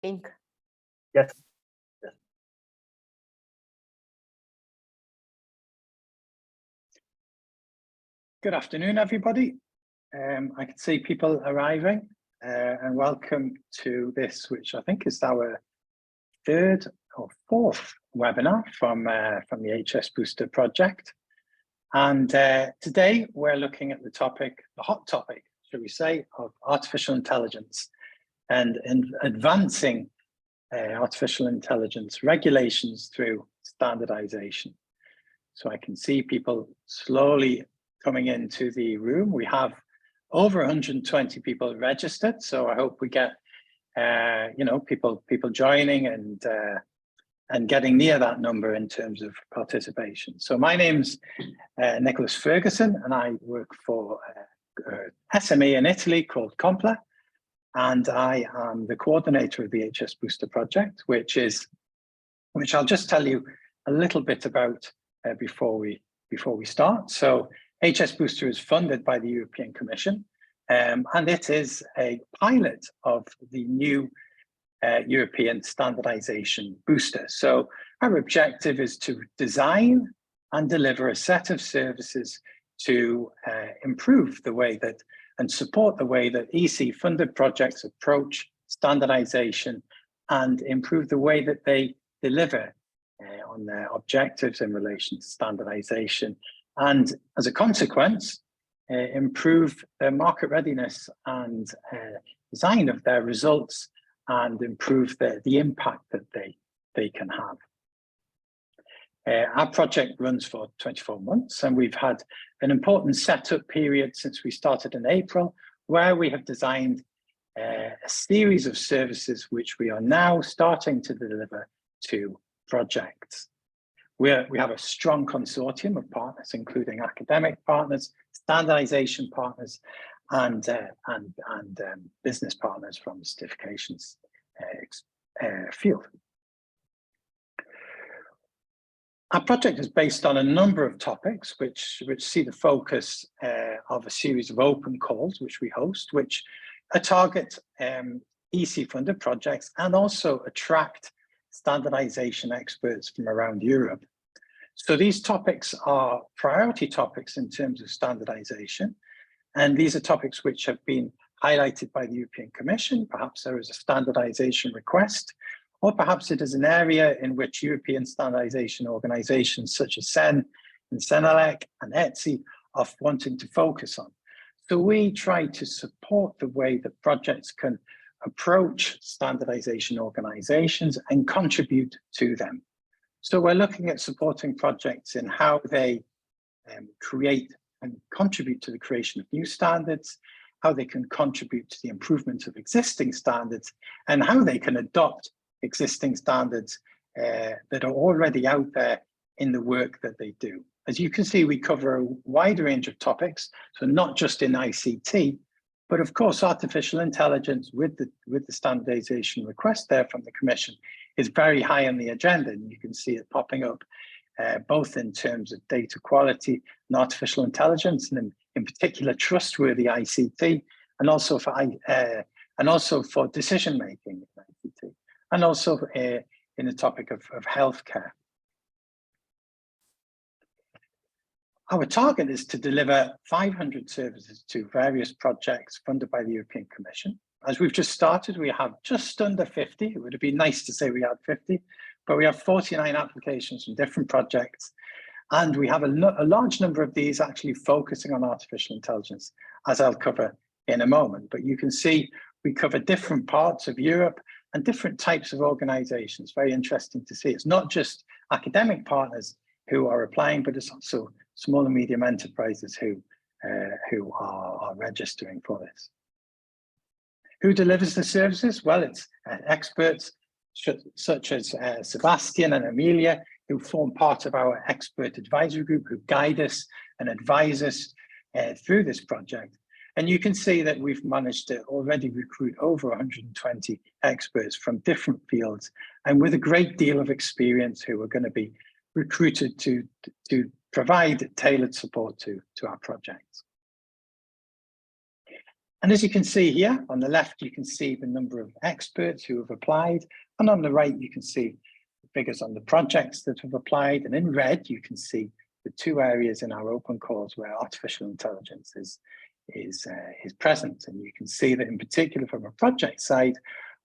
Pink. Yes. Yes. Good afternoon, everybody. I can see people arriving, and welcome to this, which I think is our third or fourth webinar from the HS Booster project. And today we're looking at the hot topic, shall we say, of artificial intelligence and advancing artificial intelligence regulations through standardization. So I can see people slowly coming into the room. We have over 120 people registered, so I hope we get people joining and getting near that number in terms of participation. So my name's Nicholas Ferguson, and I work for SME in Italy called Compla, and I am the coordinator of the HS Booster project, which I'll just tell you a little bit about before we start. So HS Booster is funded by the European Commission, and it is a pilot of the new European Standardization Booster. So our objective is to design and deliver a set of services to improve the way that and support the way that EC funded projects approach standardization and improve the way that they deliver on their objectives in relation to standardization, and as a consequence, improve their market readiness and design of their results and improve the impact that they can have. Our project runs for 24 months, and we've had an important setup period since we started in April, where we have designed a series of services which we are now starting to deliver to projects. We have a strong consortium of partners, including academic partners, standardization partners, and business partners from the certifications field. Our project is based on a number of topics which see the focus of a series of open calls which we host, which target EC funded projects and also attract standardization experts from around Europe. So these topics are priority topics in terms of standardization, and these are topics which have been highlighted by the European Commission. Perhaps there is a standardization request, or perhaps it is an area in which European standardization organizations such as CEN and CENELEC and ETSI are wanting to focus on. So we try to support the way that projects can approach standardization organizations and contribute to them. So we're looking at supporting projects in how they create and contribute to the creation of new standards, how they can contribute to the improvement of existing standards, and how they can adopt existing standards that are already out there in the work that they do. As you can see, we cover a wide range of topics, so not just in ICT, but of course, artificial intelligence with the standardization request there from the Commission is very high on the agenda, and you can see it popping up both in terms of data quality and artificial intelligence, and in particular trustworthy ICT, and also for decision making in ICT, and also in the topic of healthcare. Our target is to deliver 500 services to various projects funded by the European Commission. As we've just started, we have just under 50. It would have been nice to say we had 50, but we have 49 applications from different projects. And we have a large number of these actually focusing on artificial intelligence, as I'll cover in a moment. But you can see we cover different parts of Europe and different types of organizations. Very interesting to see. It's not just academic partners who are applying, but it's also small and medium enterprises who are registering for this. Who delivers the services? Well, it's experts such as Sebastian and Amelia, who form part of our expert advisory group, who guide us and advise us through this project. And you can see that we've managed to already recruit over 120 experts from different fields and with a great deal of experience who are going to be recruited to provide tailored support to our projects. And as you can see here, on the left, you can see the number of experts who have applied. And on the right, you can see the figures on the projects that have applied. And in red, you can see the two areas in our open calls where artificial intelligence is present. And you can see that in particular from a project side,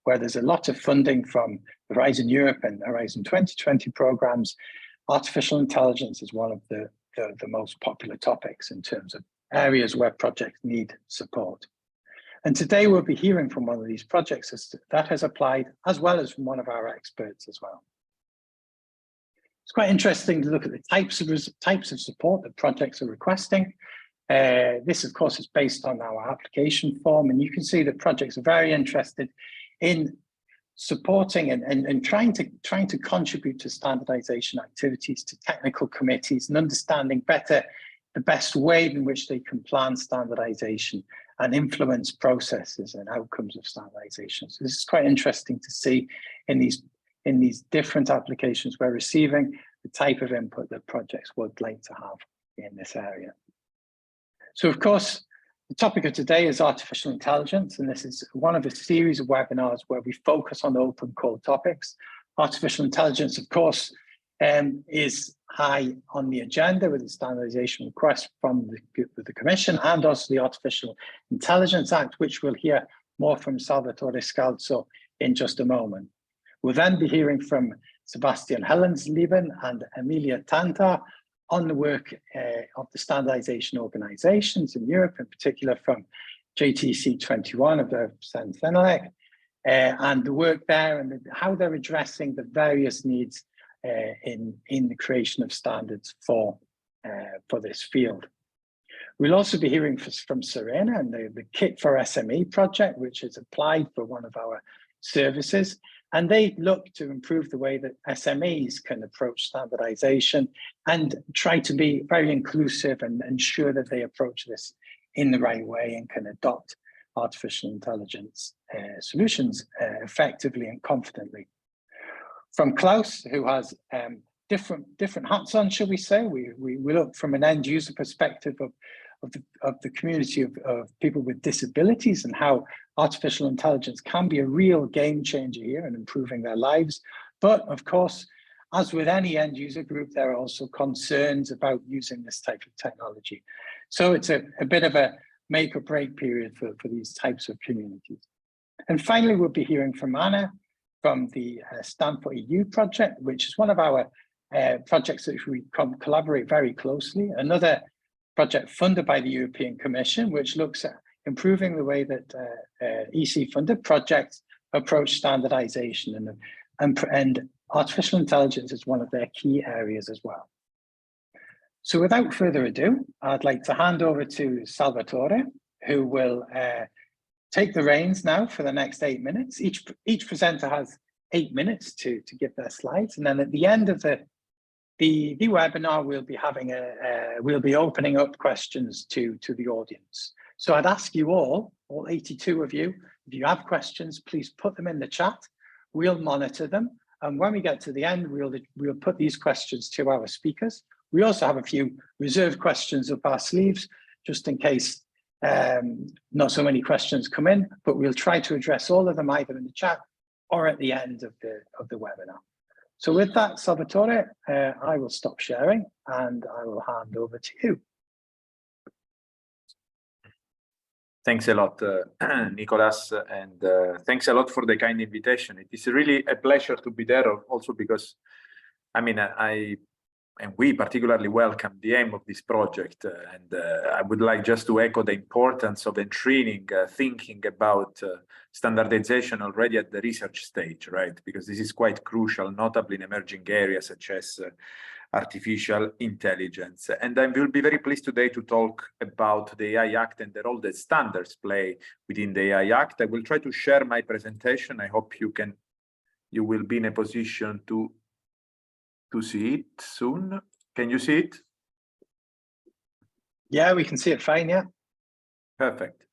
where there's a lot of funding from the Horizon Europe and Horizon 2020 programs, artificial intelligence is one of the most popular topics in terms of areas where projects need support. And today we'll be hearing from one of these projects that has applied, as well as from one of our experts as well. It's quite interesting to look at the types of support that projects are requesting. This, of course, is based on our application form, and you can see that projects are very interested in supporting and trying to contribute to standardization activities, to technical committees, and understanding better the best way in which they can plan standardization and influence processes and outcomes of standardization. So this is quite interesting to see in these different applications we're receiving the type of input that projects would like to have in this area. So of course, the topic of today is artificial intelligence, and this is one of a series of webinars where we focus on open call topics. Artificial intelligence, of course, is high on the agenda with the standardization request from the Commission, and also the Artificial Intelligence Act, which we'll hear more from Salvatore Scalzo in just a moment. We'll then be hearing from Sebastian Hellensleben and Emilia Tantar on the work of the standardization organizations in Europe, in particular from JTC 21 of the Senelec, and the work there and how they're addressing the various needs in the creation of standards for this field. We'll also be hearing from Serena and the Kit for SME project, which is applied for one of our services. And they look to improve the way that SMEs can approach standardization and try to be very inclusive and ensure that they approach this in the right way and can adopt artificial intelligence solutions effectively and confidently. From Klaus, who has different hats on, shall we say, we look from an end user perspective of the community of people with disabilities and how artificial intelligence can be a real game changer here in improving their lives. But of course, as with any end user group, there are also concerns about using this type of technology. So it's a bit of a make or break period for these types of communities. And finally, we'll be hearing from Anna from the Standardisation.eu project, which is one of our projects that we collaborate very closely. Another project funded by the European Commission, which looks at improving the way that EC-funded projects approach standardization, and artificial intelligence is one of their key areas as well. So without further ado, I'd like to hand over to Salvatore, who will take the reins now for the next 8 minutes. Each presenter has 8 minutes to give their slides, and then at the end of the webinar, we'll be opening up questions to the audience. So I'd ask you all 82 of you, if you have questions, please put them in the chat. We'll monitor them, and when we get to the end, we'll put these questions to our speakers. We also have a few reserved questions up our sleeves, just in case not so many questions come in, but we'll try to address all of them either in the chat or at the end of the webinar. So with that, Salvatore, I will stop sharing and I will hand over to you. Thanks a lot, Nicolas, and thanks a lot for the kind invitation. It is really a pleasure to be there, also because, I mean, we particularly welcome the aim of this project, and I would like just to echo the importance of entraining, thinking about standardization already at the research stage, right? Because this is quite crucial, notably in emerging areas such as artificial intelligence. And I will be very pleased today to talk about the AI Act and the role that standards play within the AI Act. I will try to share my presentation. I hope you will be in a position to see it soon. Can you see it? Yeah, we can see it fine, yeah. Perfect.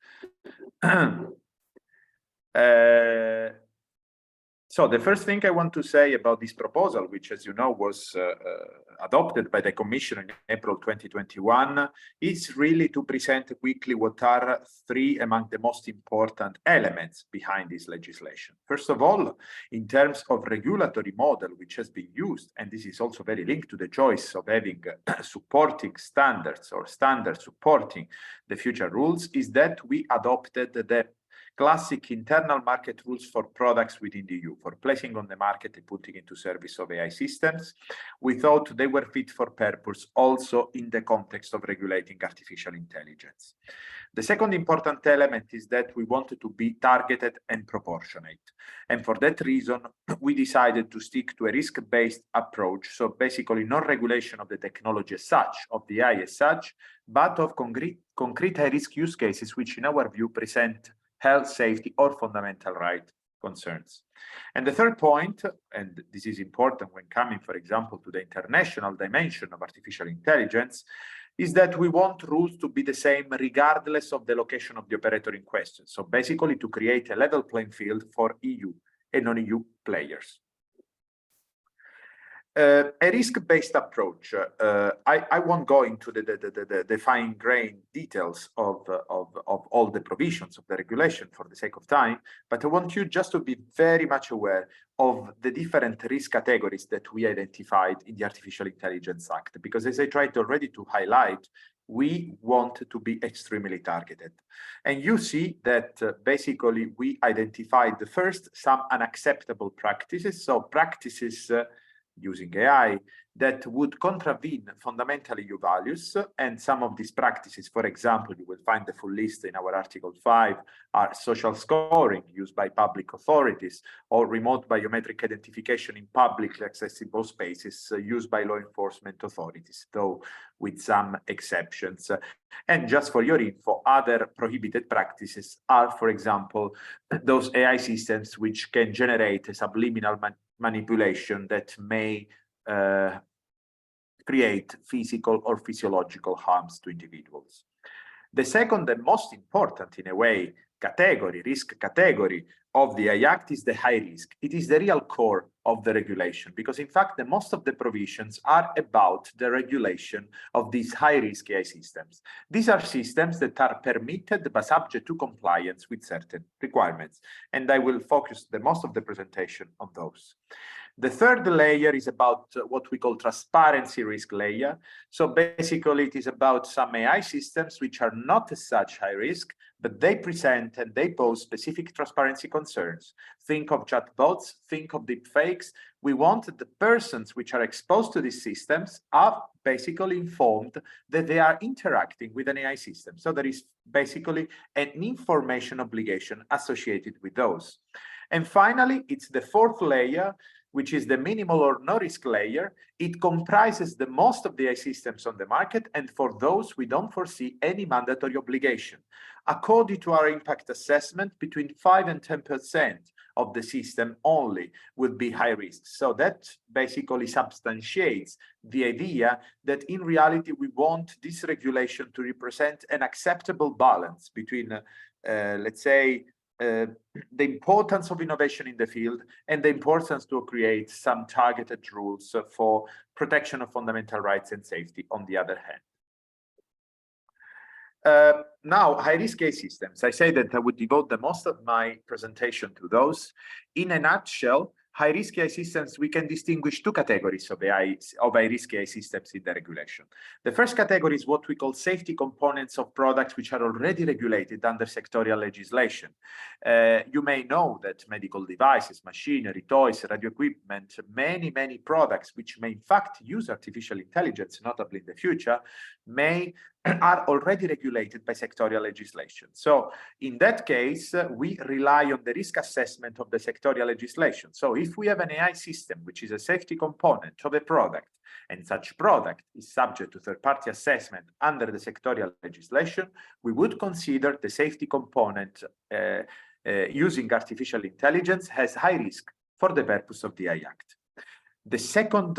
So the first thing I want to say about this proposal, which, as you know, was adopted by the Commission in April 2021, is really to present quickly what are three among the most important elements behind this legislation. First of all, in terms of regulatory model, which has been used, and this is also very linked to the choice of having supporting standards or standards supporting the future rules, is that we adopted the classic internal market rules for products within the EU, for placing on the market and putting into service of AI systems. We thought they were fit for purpose also in the context of regulating artificial intelligence. The second important element is that we wanted to be targeted and proportionate. And for that reason, we decided to stick to a risk-based approach. So basically, not regulation of the technology as such, of the AI as such, but of concrete high-risk use cases, which in our view present health, safety, or fundamental right concerns. And the third point, and this is important when coming, for example, to the international dimension of artificial intelligence, is that we want rules to be the same regardless of the location of the operator in question. So basically to create a level playing field for EU and non-EU players. A risk-based approach. I won't go into the fine-grained details of all the provisions of the regulation for the sake of time, but I want you just to be very much aware of the different risk categories that we identified in the Artificial Intelligence Act, because as I tried already to highlight, we want to be extremely targeted. And you see that basically we identified the first, some unacceptable practices. So practices using AI that would contravene fundamental EU values. And some of these practices, for example, you will find the full list in our Article 5, are social scoring used by public authorities, or remote biometric identification in publicly accessible spaces used by law enforcement authorities, though with some exceptions. And just for your info, other prohibited practices are, for example, those AI systems which can generate a subliminal manipulation that may create physical or physiological harms to individuals. The second and most important, in a way, risk category of the AI Act is the high risk. It is the real core of the regulation, because in fact, most of the provisions are about the regulation of these high risk AI systems. These are systems that are permitted but subject to compliance with certain requirements. And I will focus the most of the presentation on those. The third layer is about what we call transparency risk layer. So basically, it is about some AI systems which are not as such high risk, but they present and they pose specific transparency concerns. Think of chatbots, think of deepfakes. We want the persons which are exposed to these systems are basically informed that they are interacting with an AI system. So there is basically an information obligation associated with those. And finally, it's the fourth layer, which is the minimal or no risk layer. It comprises the most of the AI systems on the market, and for those, we don't foresee any mandatory obligation. According to our impact assessment, between 5 and 10% of the system only would be high risk. So that basically substantiates the idea that in reality, we want this regulation to represent an acceptable balance between, let's say, the importance of innovation in the field and the importance to create some targeted rules for protection of fundamental rights and safety on the other hand. Now, high-risk AI systems. I say that I would devote the most of my presentation to those. In a nutshell, high-risk AI systems, we can distinguish two categories of high-risk AI systems in the regulation. The first category is what we call safety components of products which are already regulated under sectorial legislation. You may know that medical devices, machinery, toys, radio equipment, many products which may in fact use artificial intelligence, notably in the future, are already regulated by sectorial legislation. So in that case, we rely on the risk assessment of the sectorial legislation. So if we have an AI system, which is a safety component of a product, and such product is subject to third-party assessment under the sectorial legislation, we would consider the safety component using artificial intelligence as high risk for the purpose of the AI Act. The second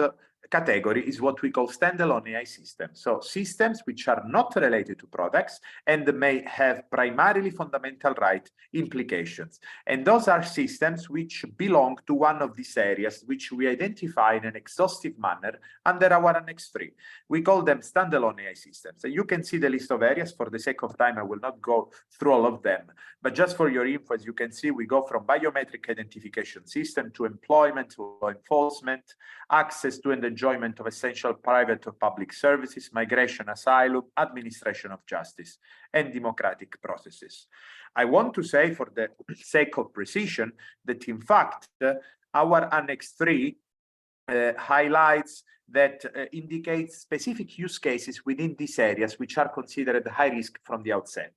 category is what we call standalone AI systems. So systems which are not related to products and may have primarily fundamental right implications. And those are systems which belong to one of these areas, which we identify in an exhaustive manner under our Annex 3. We call them standalone AI systems. And you can see the list of areas. For the sake of time, I will not go through all of them. But just for your info, as you can see, we go from biometric identification system to employment, to law enforcement, access to and enjoyment of essential private or public services, migration, asylum, administration of justice, and democratic processes. I want to say, for the sake of precision, that in fact, our Annex 3 highlights that indicates specific use cases within these areas which are considered high risk from the outset.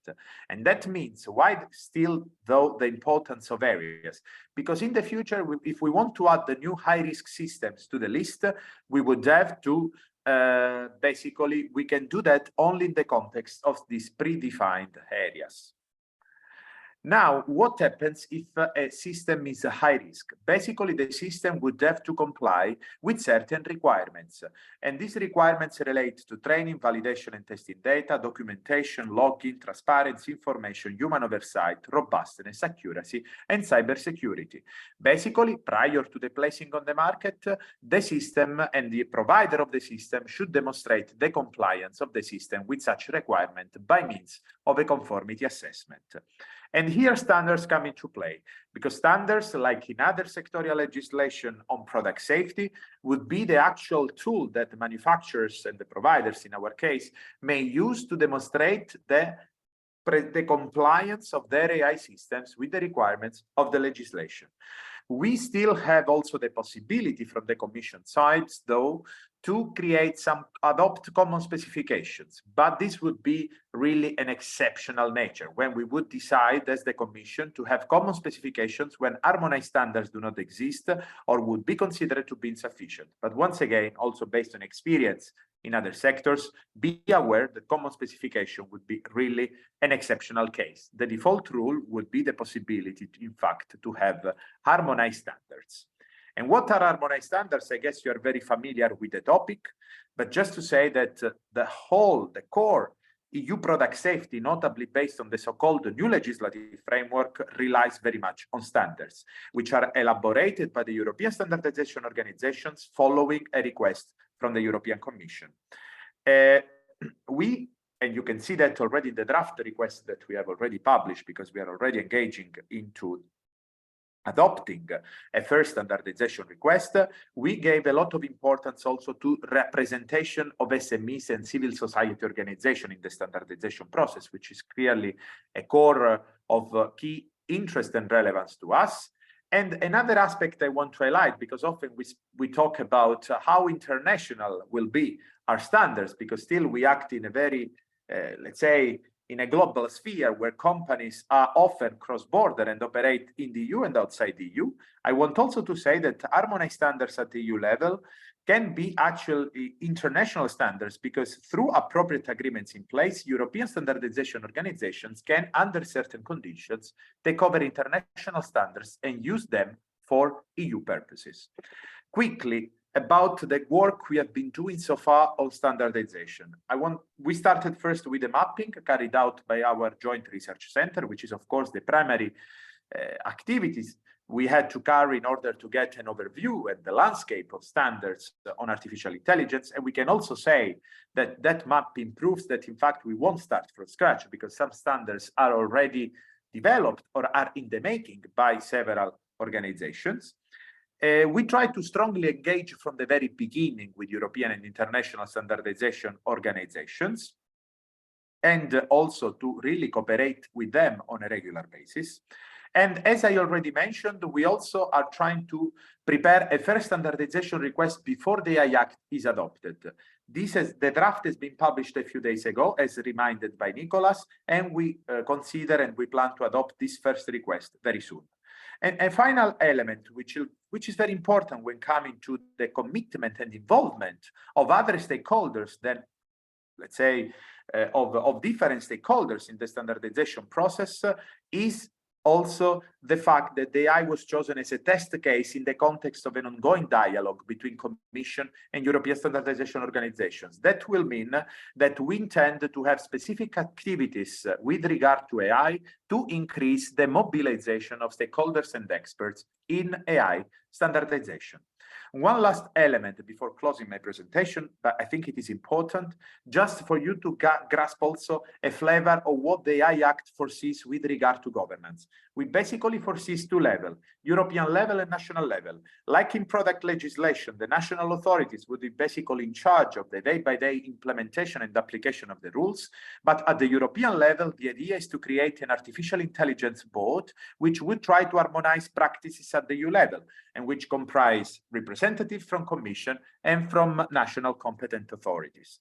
And that means why still, though, the importance of areas? Because in the future, if we want to add the new high risk systems to the list, we would have to basically, we can do that only in the context of these predefined areas. Now, what happens if a system is a high risk? Basically, the system would have to comply with certain requirements. And these requirements relate to training, validation and testing data, documentation, logging, transparency, information, human oversight, robustness, accuracy, and cybersecurity. Basically, prior to the placing on the market, the system and the provider of the system should demonstrate the compliance of the system with such requirement by means of a conformity assessment. And here standards come into play, because standards, like in other sectorial legislation on product safety, would be the actual tool that the manufacturers and the providers, in our case, may use to demonstrate the compliance of their AI systems with the requirements of the legislation. We still have also the possibility from the Commission side, though, to adopt common specifications, but this would be really an exceptional nature when we would decide as the Commission to have common specifications when harmonized standards do not exist or would be considered to be insufficient. But once again, also based on experience in other sectors, be aware that common specification would be really an exceptional case. The default rule would be the possibility, in fact, to have harmonized standards. And what are harmonized standards? I guess you are very familiar with the topic, but just to say that the core EU product safety, notably based on the so-called new legislative framework, relies very much on standards, which are elaborated by the European standardization organizations following a request from the European Commission. And you can see that already in the draft request that we have already published, because we are already engaging into adopting a first standardization request, we gave a lot of importance also to representation of SMEs and civil society organization in the standardization process, which is clearly a core of key interest and relevance to us. And another aspect I want to highlight, because often we talk about how international will be our standards, because still we act in a very, let's say, in a global sphere where companies are often cross-border and operate in the EU and outside the EU. I want also to say that harmonized standards at the EU level can be actually international standards, because through appropriate agreements in place, European standardization organizations can, under certain conditions, take over international standards and use them for EU purposes. Quickly, about the work we have been doing so far on standardization. We started first with the mapping carried out by our joint research center, which is of course the primary activities we had to carry in order to get an overview and the landscape of standards on artificial intelligence. And we can also say that that mapping proves that in fact we won't start from scratch, because some standards are already developed or are in the making by several organizations. We try to strongly engage from the very beginning with European and international standardization organizations, and also to really cooperate with them on a regular basis. And as I already mentioned, we also are trying to prepare a first standardization request before the AI Act is adopted. The draft has been published a few days ago, as reminded by Nicolas, and we consider and we plan to adopt this first request very soon. And a final element, which is very important when coming to the commitment and involvement of other stakeholders than, let's say, of different stakeholders in the standardization process, is Also, the fact that the AI was chosen as a test case in the context of an ongoing dialogue between Commission and European standardization organizations. That will mean that we intend to have specific activities with regard to AI to increase the mobilization of stakeholders and experts in AI standardization. One last element before closing my presentation, but I think it is important just for you to grasp also a flavor of what the AI Act foresees with regard to governance. We basically foresees two levels, European level and national level. Like in product legislation, the national authorities would be basically in charge of the day-by-day implementation and application of the rules. But at the European level, the idea is to create an artificial intelligence board, which would try to harmonize practices at the EU level, and which comprise representatives from Commission and from national competent authorities.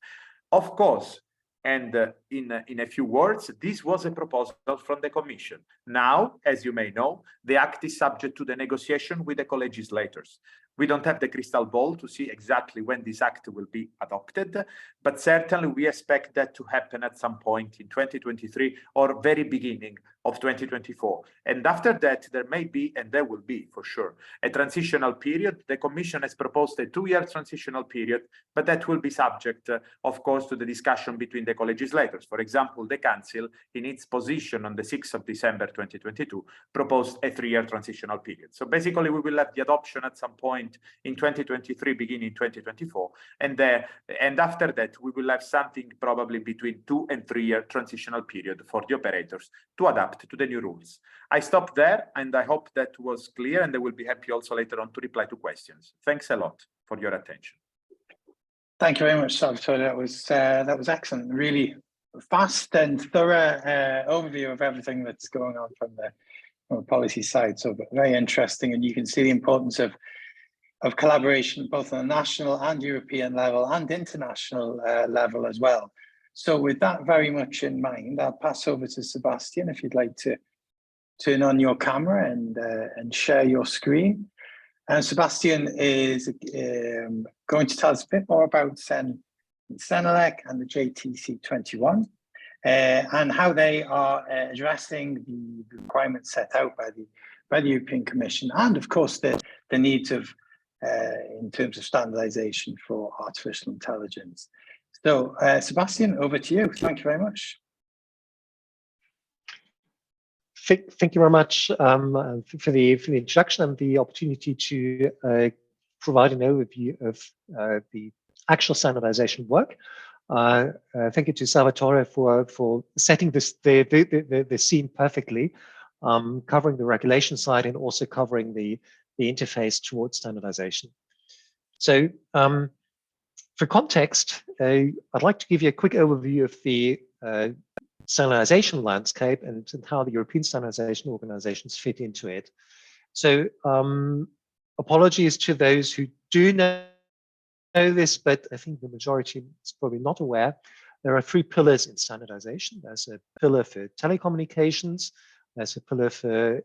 Of course, and in a few words, this was a proposal from the Commission. Now, as you may know, the Act is subject to the negotiation with the co-legislators. We don't have the crystal ball to see exactly when this Act will be adopted, but certainly we expect that to happen at some point in 2023 or very beginning of 2024. And after that, there may be, and there will be for sure, a transitional period. The Commission has proposed a 2-year transitional period, but that will be subject, of course, to the discussion between the co-legislators. For example, the Council, in its position on the 6th of December 2022, proposed a 3-year transitional period. So basically, we will have the adoption at some point in 2023, beginning 2024, and after that, we will have something probably between 2 and 3 year transitional period for the operators to adapt to the new rules. I stop there, and I hope that was clear, and I will be happy also later on to reply to questions. Thanks a lot for your attention. Thank you very much, Salvatore. That was excellent. Really fast and thorough overview of everything that's going on from the policy side. So very interesting, and you can see the importance of collaboration both on a national and European level and international level as well. So with that very much in mind, I'll pass over to Sebastian if you'd like to turn on your camera and share your screen. And Sebastian is going to tell us a bit more about Senelec and the JTC21 and how they are addressing the requirements set out by the European Commission, and of course the needs of in terms of standardization for artificial intelligence. So Sebastian, over to you. Thank you very much. Thank you very much for the introduction and the opportunity to provide an overview of the actual standardization work. Thank you to Salvatore for setting the scene perfectly, covering the regulation side and also covering the interface towards standardization. So for context, I'd like to give you a quick overview of the standardization landscape and how the European standardization organizations fit into it. So apologies to those who do know this, but I think the majority is probably not aware. There are 3 pillars in standardization. There's a pillar for telecommunications, there's a pillar for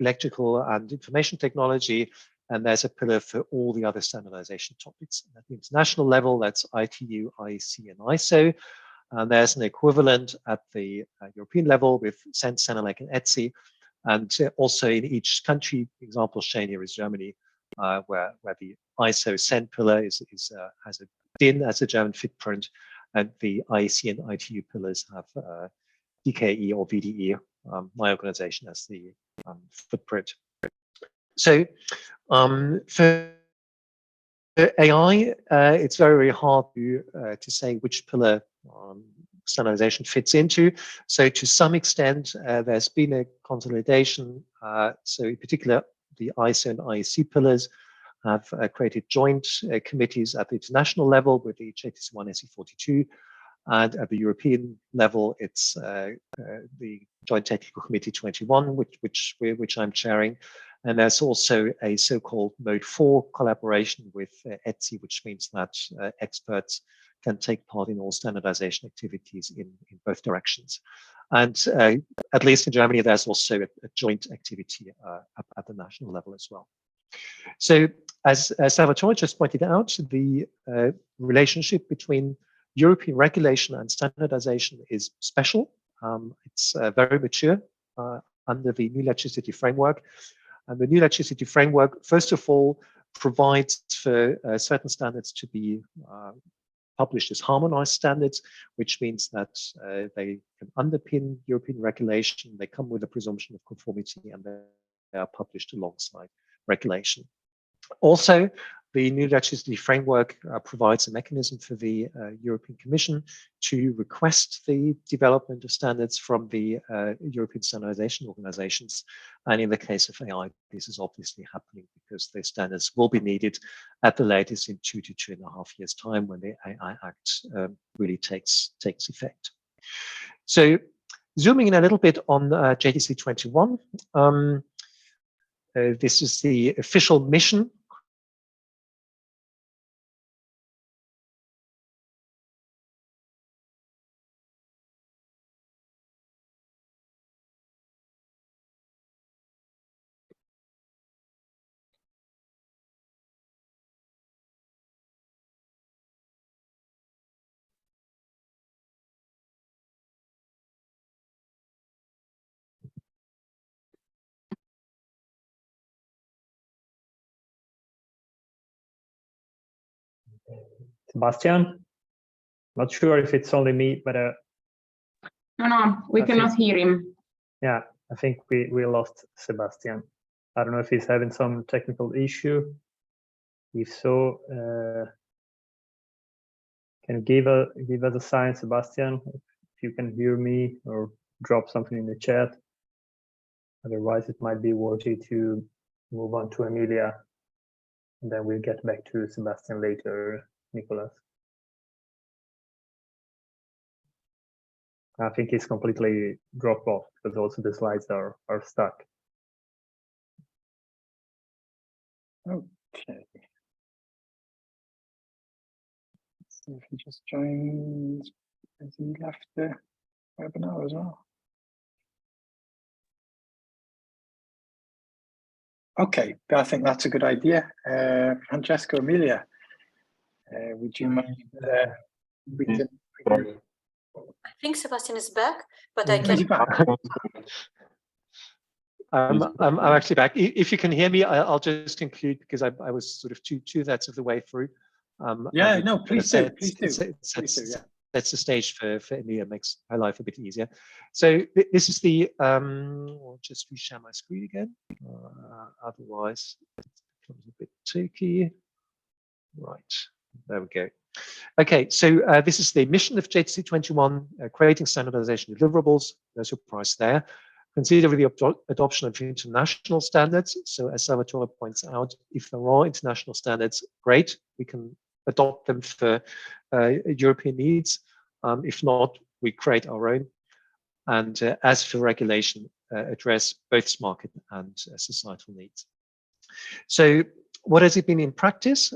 electrical and information technology, and there's a pillar for all the other standardization topics. At the international level, that's ITU, IEC, and ISO. And there's an equivalent at the European level with Senelec and ETSI. And also in each country, example shown here is Germany, where the ISO SEN pillar has a DIN as a German footprint, and the IEC and ITU pillars have DKE or VDE, my organization, as the footprint. So for AI, it's very, very hard to say which pillar standardization fits into. So to some extent, there's been a consolidation. So in particular, the ISO and IEC pillars have created joint committees at the international level with the JTC1 SE42. And at the European level, it's the Joint Technical Committee 21, which I'm chairing. And there's also a so-called Mode 4 collaboration with ETSI, which means that experts can take part in all standardization activities in both directions. And at least in Germany, there's also a joint activity at the national level as well. So as Salvatore just pointed out, the relationship between European regulation and standardization is special. It's very mature, under the new electricity framework. And the new electricity framework, first of all, provides for certain standards to be published as harmonized standards, which means that they can underpin European regulation. They come with a presumption of conformity, and they are published alongside regulation. Also, the new electricity framework provides a mechanism for the European Commission to request the development of standards from the European standardization organizations. And in the case of AI, this is obviously happening because the standards will be needed at the latest in 2 to 2.5 years' time when the AI Act really takes effect. So zooming in a little bit on JTC 21, this is the official mission. Sebastian, not sure if it's only me, but No, we cannot hear him. yeah, I think we lost Sebastian. I don't know if he's having some technical issue. If so, can you give us a sign, Sebastian, if you can hear me, or drop something in the chat. Otherwise, it might be worthy to move on to Emilia, and then we'll get back to Sebastian later, Nicholas. I think he's completely dropped off because also the slides are stuck. Okay. So if he just joins, has he left the webinar as well? Okay, I think that's a good idea. Francesco, Emilia, would you mind? I think Sebastian is back, but I can. I'm actually back. If you can hear me, I'll just conclude because I was sort of two-thirds of the way through. Yeah, no, please do. Please do. That's the stage for Emilia, makes my life a bit easier. So this is the, I'll just reshare my screen again. Otherwise, it becomes a bit tricky. Right, there we go. Okay, so this is the mission of JTC 21, creating standardization deliverables. No surprise there. Consider the adoption of international standards. So as Salvatore points out, if there are international standards, great, we can adopt them for European needs. If not, we create our own. And as for regulation, address both market and societal needs. So what has it been in practice?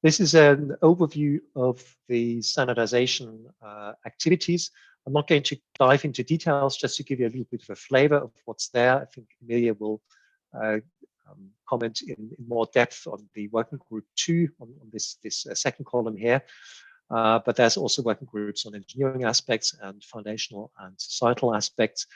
This is an overview of the standardization activities. I'm not going to dive into details, just to give you a little bit of a flavor of what's there. I think Emilia will comment in more depth on the working group 2 on this second column here. But there's also working groups on engineering aspects and foundational and societal aspects.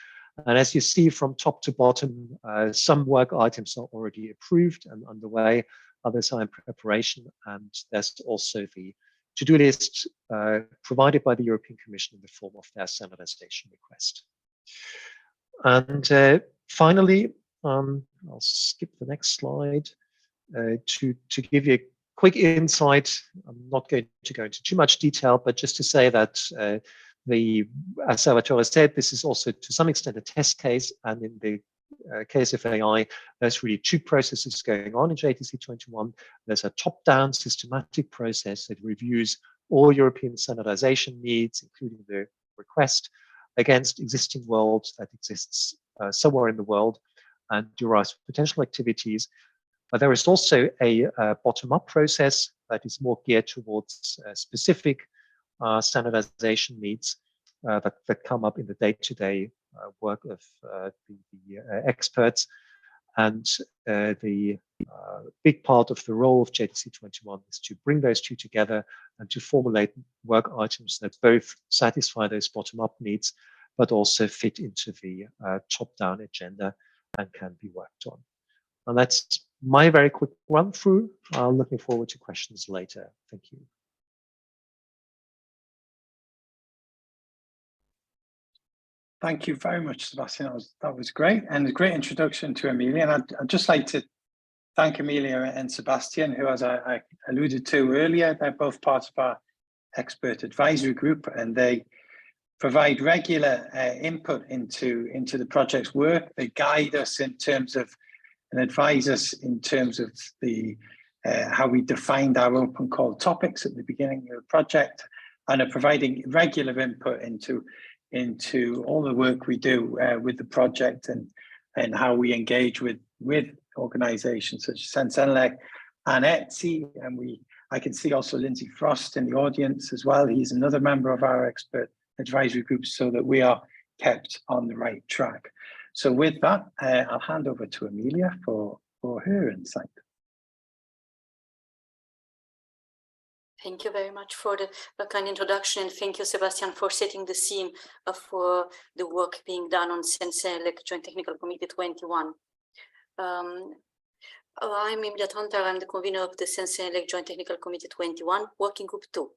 And as you see from top to bottom, some work items are already approved and underway, others are in preparation, and there's also the to-do list provided by the European Commission in the form of their standardization request. And finally, I'll skip the next slide to give you a quick insight. I'm not going to go into too much detail, but just to say that as Salvatore said, this is also to some extent a test case, and in the case of AI, there's really 2 processes going on in JTC 21. There's a top-down systematic process that reviews all European standardization needs, including the request against existing worlds that exists somewhere in the world and derives potential activities. But there is also a bottom-up process that is more geared towards specific standardization needs that come up in the day-to-day work of the experts. And the big part of the role of JTC 21 is to bring those 2 together and to formulate work items that both satisfy those bottom-up needs but also fit into the top-down agenda and can be worked on. And that's my very quick run through. I'm looking forward to questions later. Thank you. Thank you very much, Sebastian. That was great, and a great introduction to Amelia. And I'd just like to thank Amelia and Sebastian, who, as I alluded to earlier, they're both part of our expert advisory group, and they provide regular input into the project's work. They guide us in terms of, and advise us in terms of the how we defined our open call topics at the beginning of the project, and are providing regular input into all the work we do with the project, and how we engage with organizations such as Sensenelec and ETSI. And I can see also Lindsay Frost in the audience as well. He's another member of our expert advisory group, so that we are kept on the right track. So with that, I'll hand over to Amelia for her insight. Thank you very much for the kind introduction, and thank you, Sebastian, for setting the scene for the work being done on Sensenelec Joint Technical Committee 21. I'm Emilia Tantar. I'm the convener of the Sensenelec Joint Technical Committee 21, Working Group 2.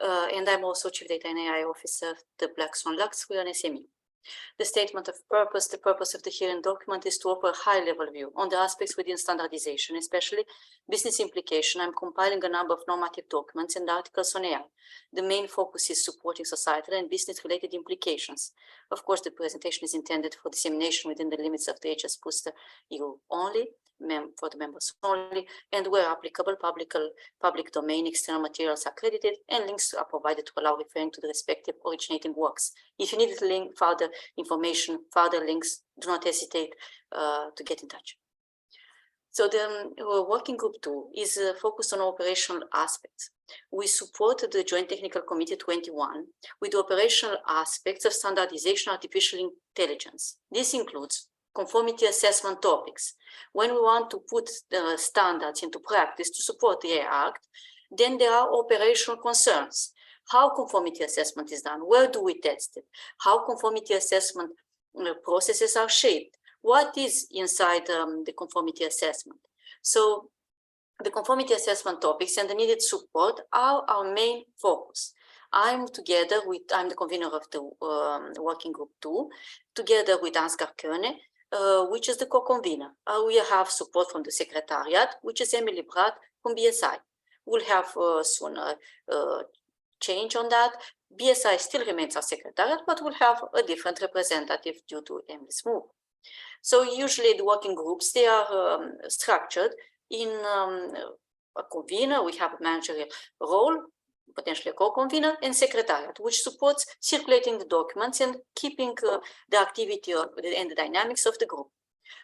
And I'm also Chief Data and AI Officer of the Black Swan Lux. We are an SME. The statement of purpose, the purpose of the hearing document is to offer a high-level view on the aspects within standardization, especially business implication. I'm compiling a number of normative documents and articles on AI. The main focus is supporting societal and business-related implications. Of course, the presentation is intended for dissemination within the limits of the HSbooster.eu only, for the members only, and where applicable, public domain external materials are credited, and links are provided to allow referring to the respective originating works. If you need to link further information, further links, do not hesitate to get in touch. So the Working Group 2 is focused on operational aspects. We support the Joint Technical Committee 21 with the operational aspects of standardization artificial intelligence. This includes conformity assessment topics. When we want to put the standards into practice to support the AI Act, then there are operational concerns. How conformity assessment is done? Where do we test it? How conformity assessment processes are shaped? What is inside the conformity assessment? So the conformity assessment topics and the needed support are our main focus. I'm the convener of the Working Group 2, together with Ansgar Köhne, which is the co-convener. We have support from the Secretariat, which is Emily Pratt from BSI. We'll have soon change on that. BSI still remains our Secretariat, but we'll have a different representative due to Emily's move. So usually the working groups, they are structured in a convener. We have a managerial role, potentially a co-convener, and secretariat, which supports circulating the documents and keeping the activity and the dynamics of the group.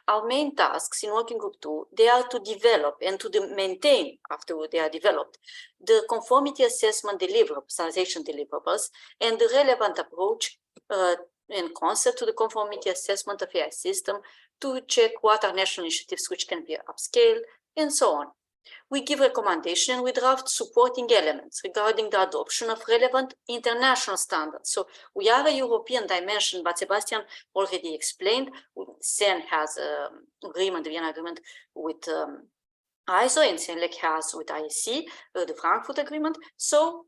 Our main tasks in Working Group 2, they are to develop and to maintain, after they are developed, the conformity assessment deliverables, standardization deliverables, and the relevant approach and concept to the conformity assessment of AI system to check what are national initiatives which can be upscaled, and so on. We give recommendation and we draft supporting elements regarding the adoption of relevant international standards. So we are a European dimension, but Sebastian already explained, CEN has agreement, the Vienna agreement with ISO, and Senelec has with IEC, the Frankfurt agreement. So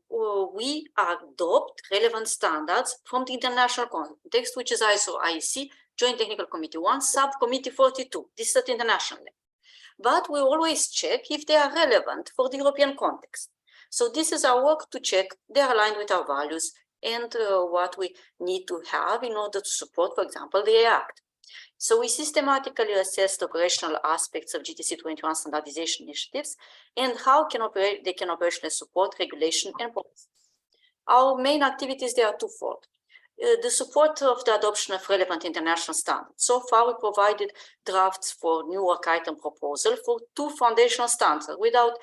we adopt relevant standards from the international context, which is ISO IEC, Joint Technical Committee 1, Subcommittee 42. This is at international level. But we always check if they are relevant for the European context. So this is our work to check they are aligned with our values and what we need to have in order to support, for example, the AI Act. So we systematically assess the operational aspects of GTC 21 standardization initiatives and how they can operationally support regulation and policy. Our main activities, they are twofold. The support of the adoption of relevant international standards. So far, we provided drafts for new work item proposal for 2 foundational standards. Without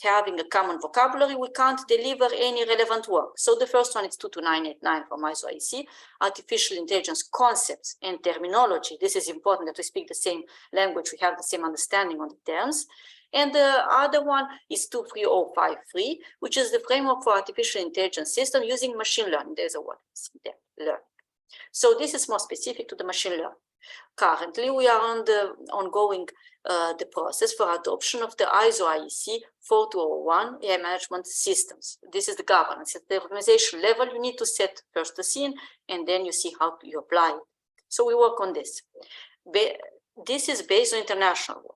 having a common vocabulary, we can't deliver any relevant work. So the first one is 22989 from ISO IEC, artificial intelligence concepts and terminology. This is important that we speak the same language, we have the same understanding on the terms. And the other one is 23053, which is the framework for artificial intelligence system using machine learning. There's a word there, learning. So this is more specific to the machine learning. Currently, we are on the ongoing the process for adoption of the ISO IEC 4201 AI management systems. This is the governance. At the organization level, you need to set first the scene, and then you see how you apply it. So we work on this. This is based on international work.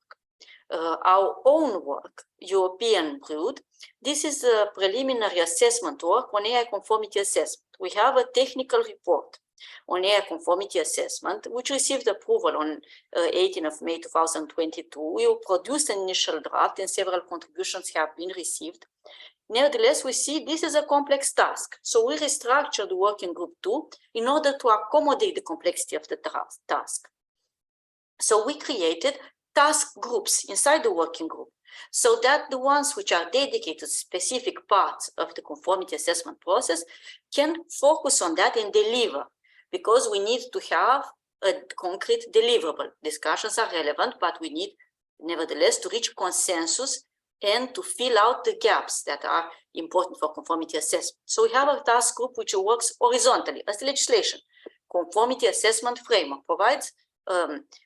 Our own work, European brewed, this is a preliminary assessment work on AI conformity assessment. We have a technical report on AI conformity assessment, which received approval on 18th of May 2022. We produced an initial draft and several contributions have been received. Nevertheless, we see this is a complex task. So we restructured the working group 2 in order to accommodate the complexity of the task. So we created task groups inside the working group, so that the ones which are dedicated to specific parts of the conformity assessment process can focus on that and deliver, because we need to have a concrete deliverable. Discussions are relevant, but we need, nevertheless, to reach consensus and to fill out the gaps that are important for conformity assessment. So we have a task group which works horizontally as the legislation. Conformity assessment framework provides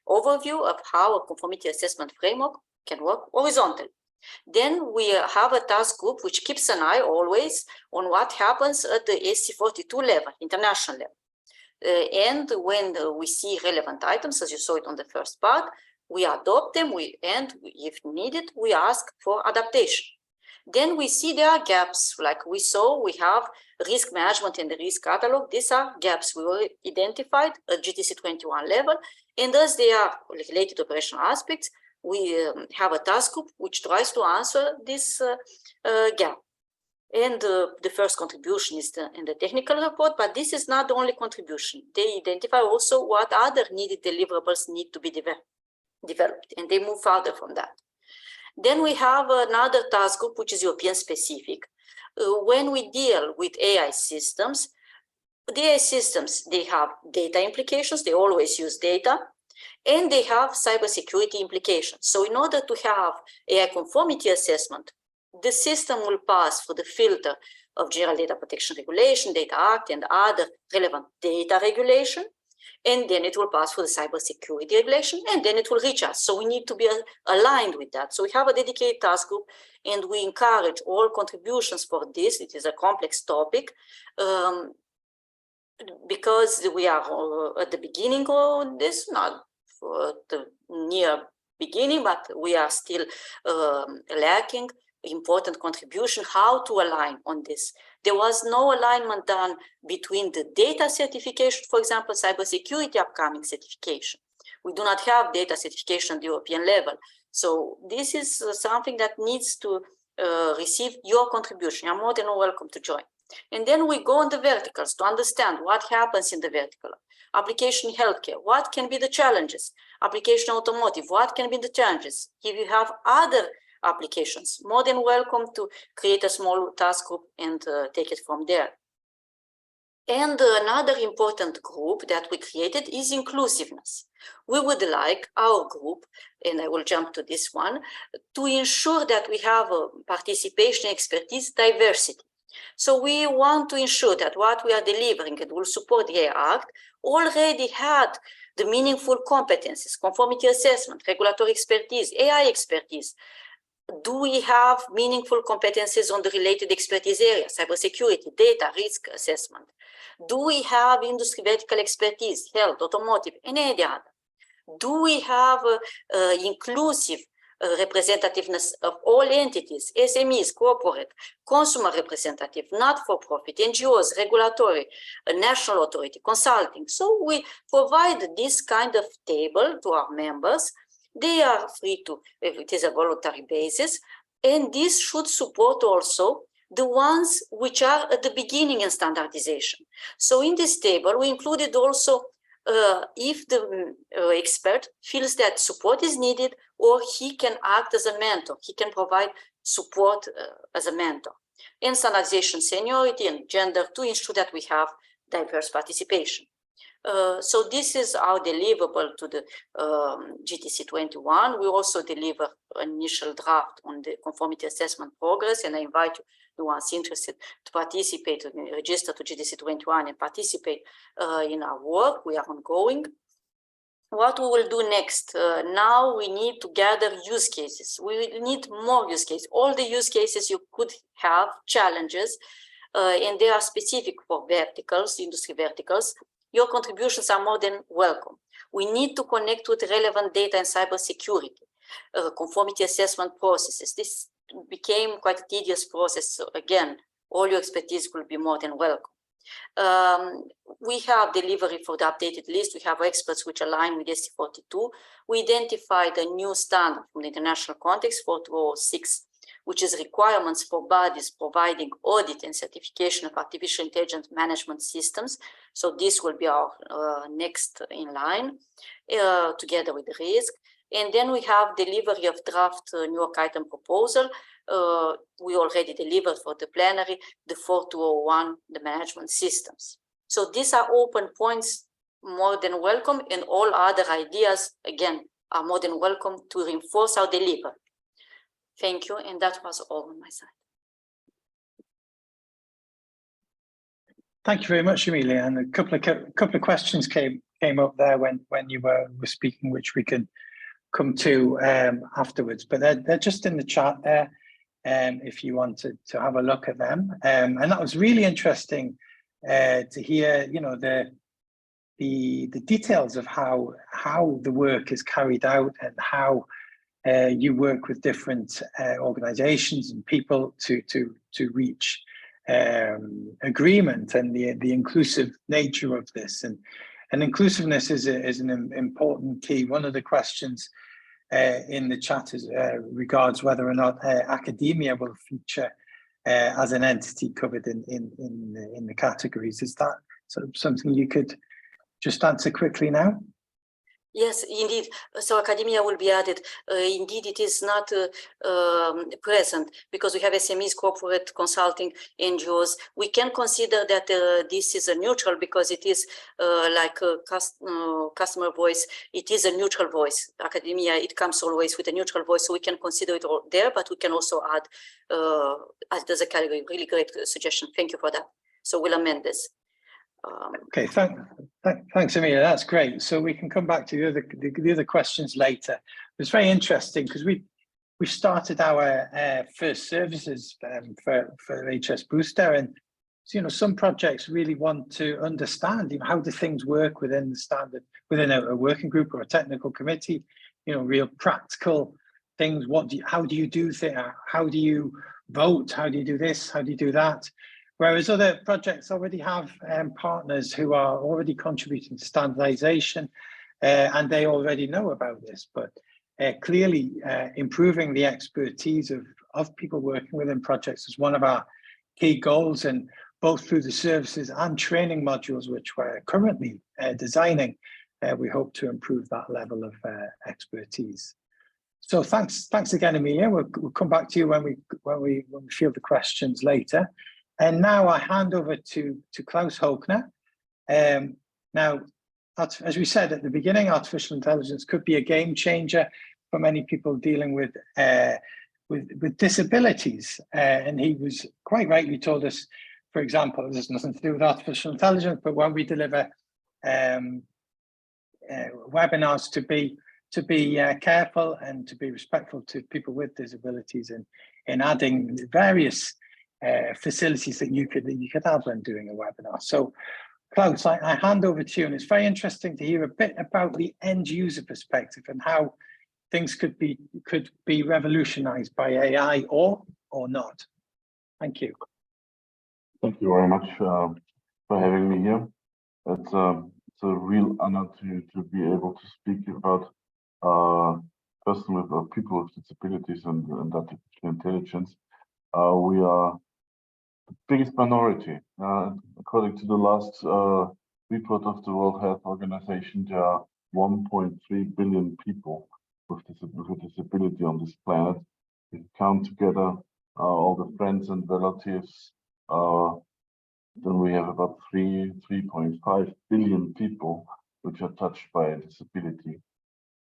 overview of how a conformity assessment framework can work horizontally. Then we have a task group which keeps an eye always on what happens at the SC42 level, international level. And when we see relevant items, as you saw it on the first part, we adopt them, and if needed, we ask for adaptation. Then we see there are gaps, like we saw, we have risk management in the risk catalog. These are gaps we were identified at GTC 21 level, and as they are related to operational aspects, we have a task group which tries to answer this gap. And the first contribution is in the technical report, but this is not the only contribution. They identify also what other needed deliverables need to be developed, and they move further from that. Then we have another task group, which is European specific. When we deal with AI systems, the AI systems, they have data implications, they always use data, and they have cybersecurity implications. So in order to have AI conformity assessment, the system will pass through the filter of General Data Protection Regulation, Data Act, and other relevant data regulation. And then it will pass through the cybersecurity regulation, and then it will reach us. So we need to be aligned with that. So we have a dedicated task group, and we encourage all contributions for this. It is a complex topic because we are at the beginning of this, not for the near beginning, but we are still lacking important contribution, how to align on this. There was no alignment done between the data certification, for example, cybersecurity upcoming certification. We do not have data certification at the European level. So this is something that needs to receive your contribution. You're more than welcome to join. And then we go on the verticals to understand what happens in the vertical. Application healthcare, what can be the challenges? Application automotive, what can be the challenges? If you have other applications, more than welcome to create a small task group and take it from there. And another important group that we created is inclusiveness. We would like our group, and I will jump to this one, to ensure that we have participation, expertise, diversity. So we want to ensure that what we are delivering and will support the AI Act already had the meaningful competencies, conformity assessment, regulatory expertise, AI expertise. Do we have meaningful competencies on the related expertise areas, cybersecurity, data, risk assessment? Do we have industry vertical expertise, health, automotive, and any other? Do we have inclusive representativeness of all entities, SMEs, corporate, consumer representative, not-for-profit, NGOs, regulatory, national authority, consulting? So we provide this kind of table to our members. They are free to, if it is a voluntary basis, and this should support also the ones which are at the beginning in standardization. So in this table, we included also if the expert feels that support is needed, or he can act as a mentor, he can provide support as a mentor. And standardization seniority and gender to ensure that we have diverse participation. So this is our deliverable to the GTC 21. We also deliver an initial draft on the conformity assessment progress, and I invite you, the ones interested, to participate, register to GTC 21 and participate in our work. We are ongoing. What we will do next? Now we need to gather use cases. We will need more use cases. All the use cases you could have, challenges, and they are specific for verticals, industry verticals. Your contributions are more than welcome. We need to connect with relevant data and cybersecurity, conformity assessment processes. This became quite a tedious process. So again, all your expertise will be more than welcome. We have delivery for the updated list. We have experts which align with SC42. We identified a new standard from the international context, 4206, which is requirements for bodies providing audit and certification of artificial intelligence management systems. So this will be our next in line, together with the risk. And then we have delivery of draft New York item proposal. We already delivered for the plenary, the 4201, the management systems. So these are open points, more than welcome, and all other ideas, again, are more than welcome to reinforce our delivery. Thank you, and that was all on my side. Thank you very much, Emilia. And a couple of questions came up there when you were speaking, which we can come to afterwards. But they're just in the chat there, if you wanted to have a look at them. And that was really interesting to hear, you know, the details of how the work is carried out and how you work with different organizations and people to reach agreement, and the inclusive nature of this. And inclusiveness is an important key. One of the questions in the chat is regards whether or not academia will feature as an entity covered in the categories. Is that sort of something you could just answer quickly now? Yes, indeed. So academia will be added. Indeed, it is not present because we have SMEs, corporate consulting, NGOs. We can consider that this is a neutral because it is like a customer voice. It is a neutral voice. Academia, it comes always with a neutral voice, so we can consider it all there, but we can also add as a category. Really great suggestion. Thank you for that. So we'll amend this. Okay, thanks, Emilia. That's great. So we can come back to the other questions later. It's very interesting because we started our first services for HSbooster, and so, you know, some projects really want to understand, you know, how do things work within the standard, within a working group or a technical committee. You know, real practical things. How do you do things? How do you vote? How do you do this? How do you do that? Whereas other projects already have partners who are already contributing to standardization, and they already know about this. But clearly, improving the expertise of people working within projects is one of our key goals, and both through the services and training modules, which we're currently designing, we hope to improve that level of expertise. So thanks again, Emilia. We'll come back to you when we field the questions later. And now I hand over to Klaus Hochner. Now, as we said at the beginning, artificial intelligence could be a game changer for many people dealing with disabilities. And he was quite right. He told us, for example, there's nothing to do with artificial intelligence, but when we deliver webinars, to be careful and to be respectful to people with disabilities, and in adding various facilities that you could have when doing a webinar. So Klaus, I hand over to you, and it's very interesting to hear a bit about the end user perspective and how things could be revolutionized by AI or not. Thank you. Thank you very much for having me here. It's a real honor to be able to speak about people with disabilities and artificial intelligence. We are the biggest minority. According to the last report of the World Health Organization, there are 1.3 billion people with disability on this planet. If you count together all the friends and relatives, then we have about 3.5 billion people which are touched by a disability.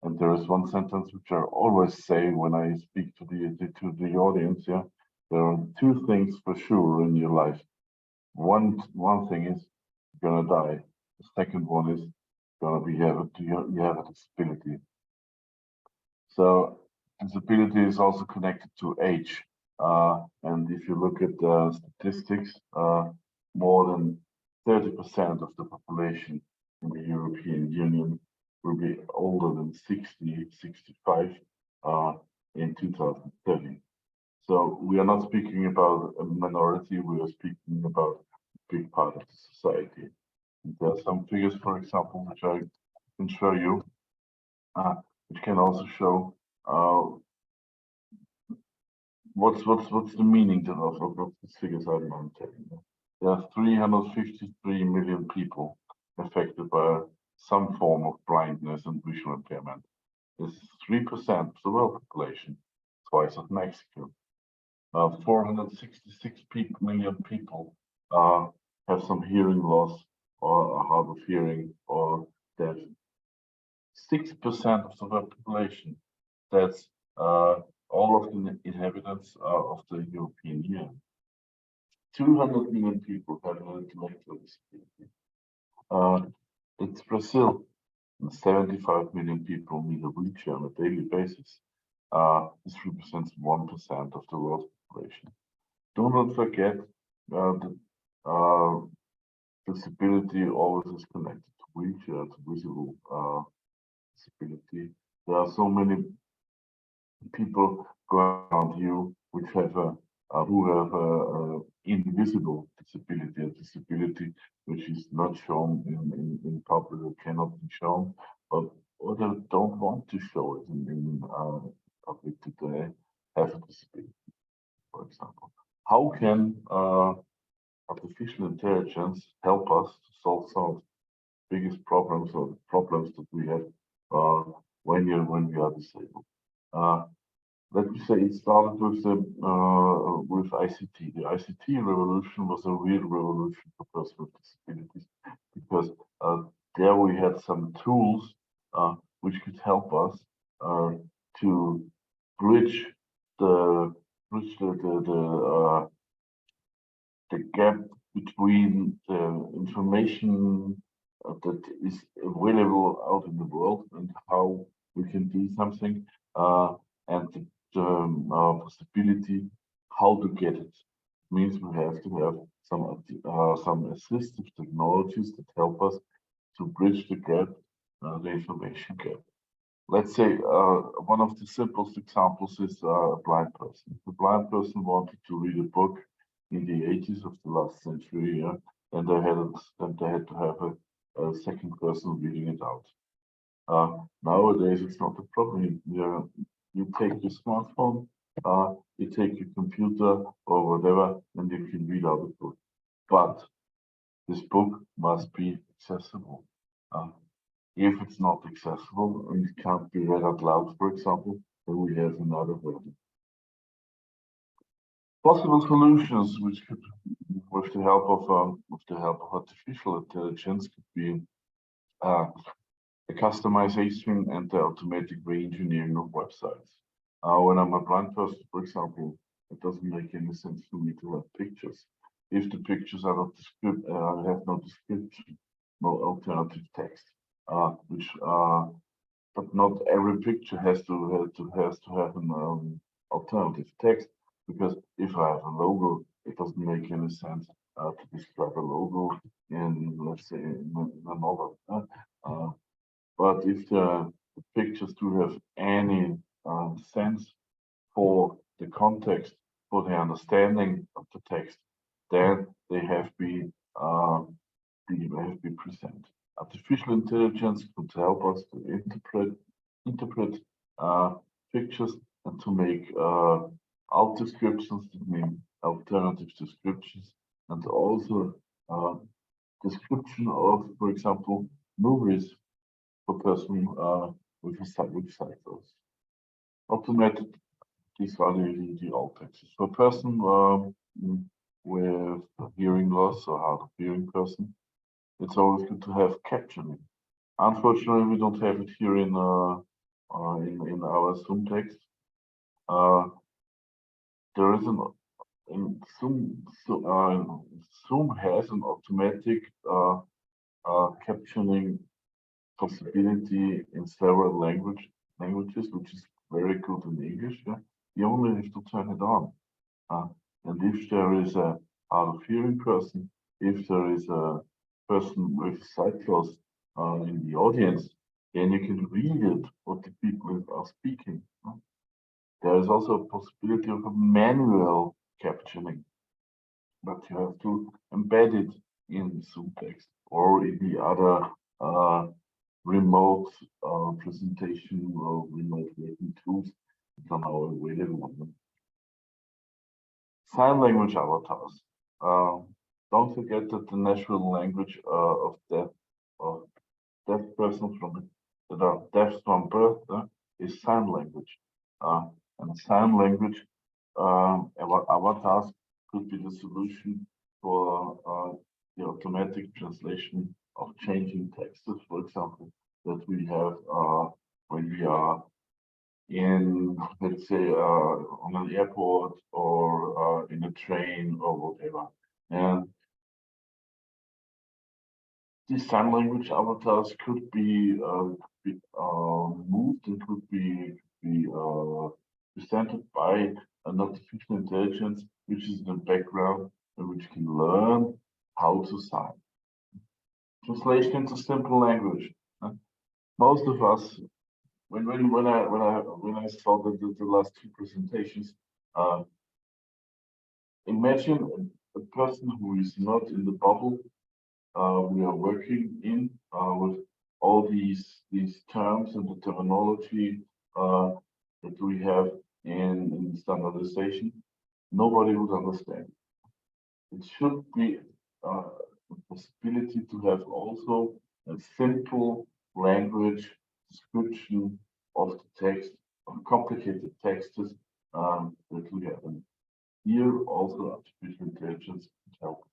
And there is one sentence which I always say when I speak to the audience. Yeah, there are two things for sure in your life. One thing is you're gonna die. The second one is you have a disability. So disability is also connected to age. And if you look at the statistics, more than 30% of the population in the European Union will be older than 65 in 2030. So we are not speaking about a minority, we are speaking about a big part of the society. And there are some figures, for example, which I can show you, which can also show what's the meaning of these figures I'm telling you. There are 353 million people affected by some form of blindness and visual impairment. This is 3% of the world population, twice of Mexico. 466 million people have some hearing loss or hard of hearing or deaf. 6% of the world population, that's all of the inhabitants of the European Union. 200 million people have an intellectual disability. It's Brazil, and 75 million people need a wheelchair on a daily basis. This represents 1% of the world's population. Do not forget that disability always is connected to wheelchair, to visible disability. There are so many people going around you which have who have a invisible disability, a disability which is not shown in public or cannot be shown, but or they don't want to show it in public today, have a disability, for example. How can artificial intelligence help us to solve some of the biggest problems or the problems that we have when we are disabled? Let me say it started with ICT. The ICT revolution was a real revolution for persons with disabilities because there we had some tools which could help us to bridge the gap between the information that is available out in the world and how we can do something and the possibility how to get it. It means we have to have some assistive technologies that help us to bridge the gap, the information gap. Let's say one of the simplest examples is a blind person. If a blind person wanted to read a book in the 80s of the last century, and they had to have a second person reading it out. Nowadays, it's not a problem. You take your smartphone, you take your computer or whatever, and you can read out a book. But this book must be accessible. If it's not accessible and it can't be read out loud, for example, then we have another problem. Possible solutions, which could, with the help of artificial intelligence, could be the customization and the automatic re-engineering of websites. When I'm a blind person, for example, it doesn't make any sense for me to have pictures. If the pictures are not have no description, no alternative text, but not every picture has to have an alternative text, because if I have a logo, it doesn't make any sense to describe a logo in, let's say, in a novel. But if the pictures do have any sense for the context, for the understanding of the text, then they have been presented. Artificial intelligence could help us to interpret pictures and to make alt descriptions, that mean alternative descriptions, and also description of, for example, movies for person with sight loss. Automated, these are the alt texts. For a person with hearing loss or hard of hearing person, it's always good to have captioning. Unfortunately, we don't have it here in our Zoom text. There is in Zoom has an automatic captioning possibility in several languages, which is very good in English. Yeah? You only have to turn it on. And if there is a hard of hearing person, if there is a person with sight loss in the audience, then you can read it, what the people are speaking. There is also a possibility of a manual captioning, but you have to embed it in Zoom text or in the other remote presentation or remote working tools that are now available. Sign language avatars. Don't forget that the natural language of deaf persons that are deaf from birth is sign language. And sign language avatars could be the solution for the automatic translation of changing texts, for example, that we have when we are in, let's say, on an airport or in a train or whatever. And these sign language avatars could be moved and could be presented by an artificial intelligence, which is in the background and which can learn how to sign. Translation into simple language. Most of us, when I saw the last two presentations, imagine a person who is not in the bubble we are working in with all these terms and the terminology that we have in standardization. Nobody would understand. It should be a possibility to have also a simple language description of the text, of complicated texts that we have. And here also artificial intelligence can help.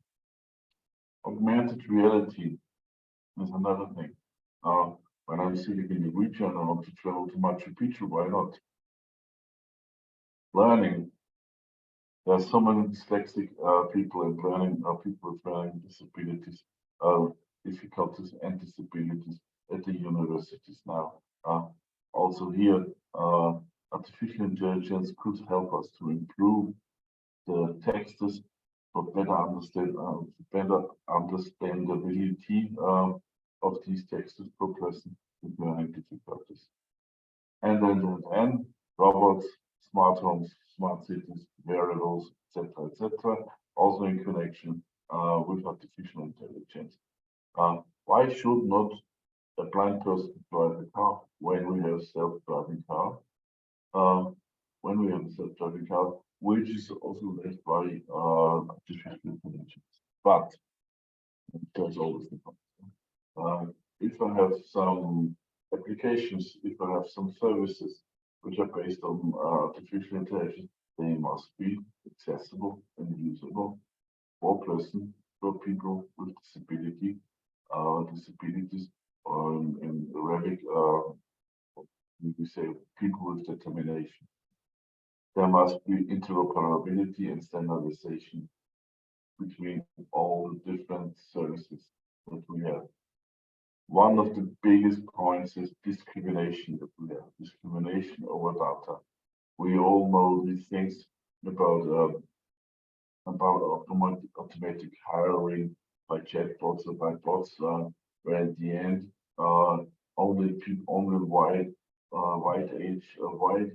Augmented reality is another thing. When I'm sitting in the region and I want to travel to Machu Picchu, why not? Learning. There are so many dyslexic people and people with learning disabilities, difficulties and disabilities at the universities now. Also here, artificial intelligence could help us to improve the texts for better understandability of these texts per person with learning difficulties. And then robots, smart homes, smart cities, wearables, etc., also in connection with artificial intelligence. Why should not a blind person drive a car when we have self-driving car? When we have a self-driving car, which is also led by artificial intelligence. But there's always the problem. If I have some applications, if I have some services which are based on artificial intelligence, they must be accessible and usable for people with disabilities, or in Arabic, we say people with determination. There must be interoperability and standardization between all the different services that we have. One of the biggest points is discrimination that we have, discrimination over data. We all know these things about automatic hiring by chatbots or by bots, where at the end only white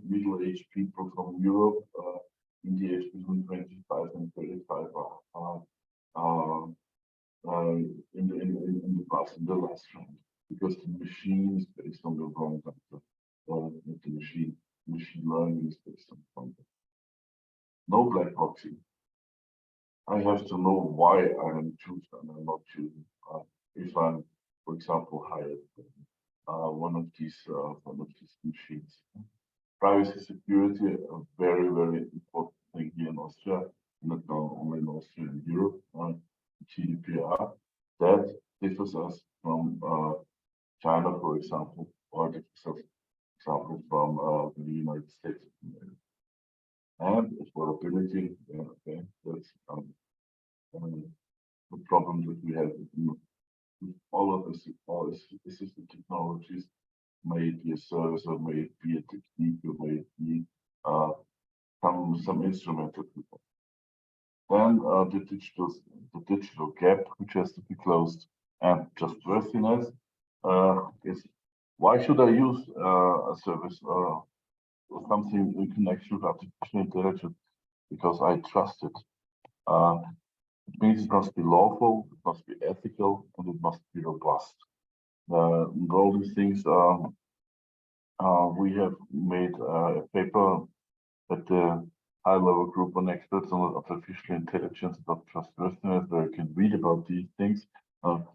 middle-aged people from Europe in the age between 25 and 35 in the last round, because the machine is based on the wrong data, or the machine learning is based on the wrong data. No black boxing. I have to know why I am choosing and I'm not choosing. If I'm, for example, hired one of these machines. Privacy security, a very, very important thing here in Austria, not only in Austria. here in Europe, GDPR, that differs us from China, for example, or differs example from the United States of America. And affordability, okay, that's the problem that we have with all of this, all assistive technologies, may it be a service or may it be a technique or may it be some instrument that we have. Then the digital gap, which has to be closed, and trustworthiness is, why should I use a service or something in connection with artificial intelligence? Because I trust it. It means it must be lawful, it must be ethical, and it must be robust. And all these things we have made a paper at the high-level group on experts on artificial intelligence about trustworthiness, where you can read about these things. On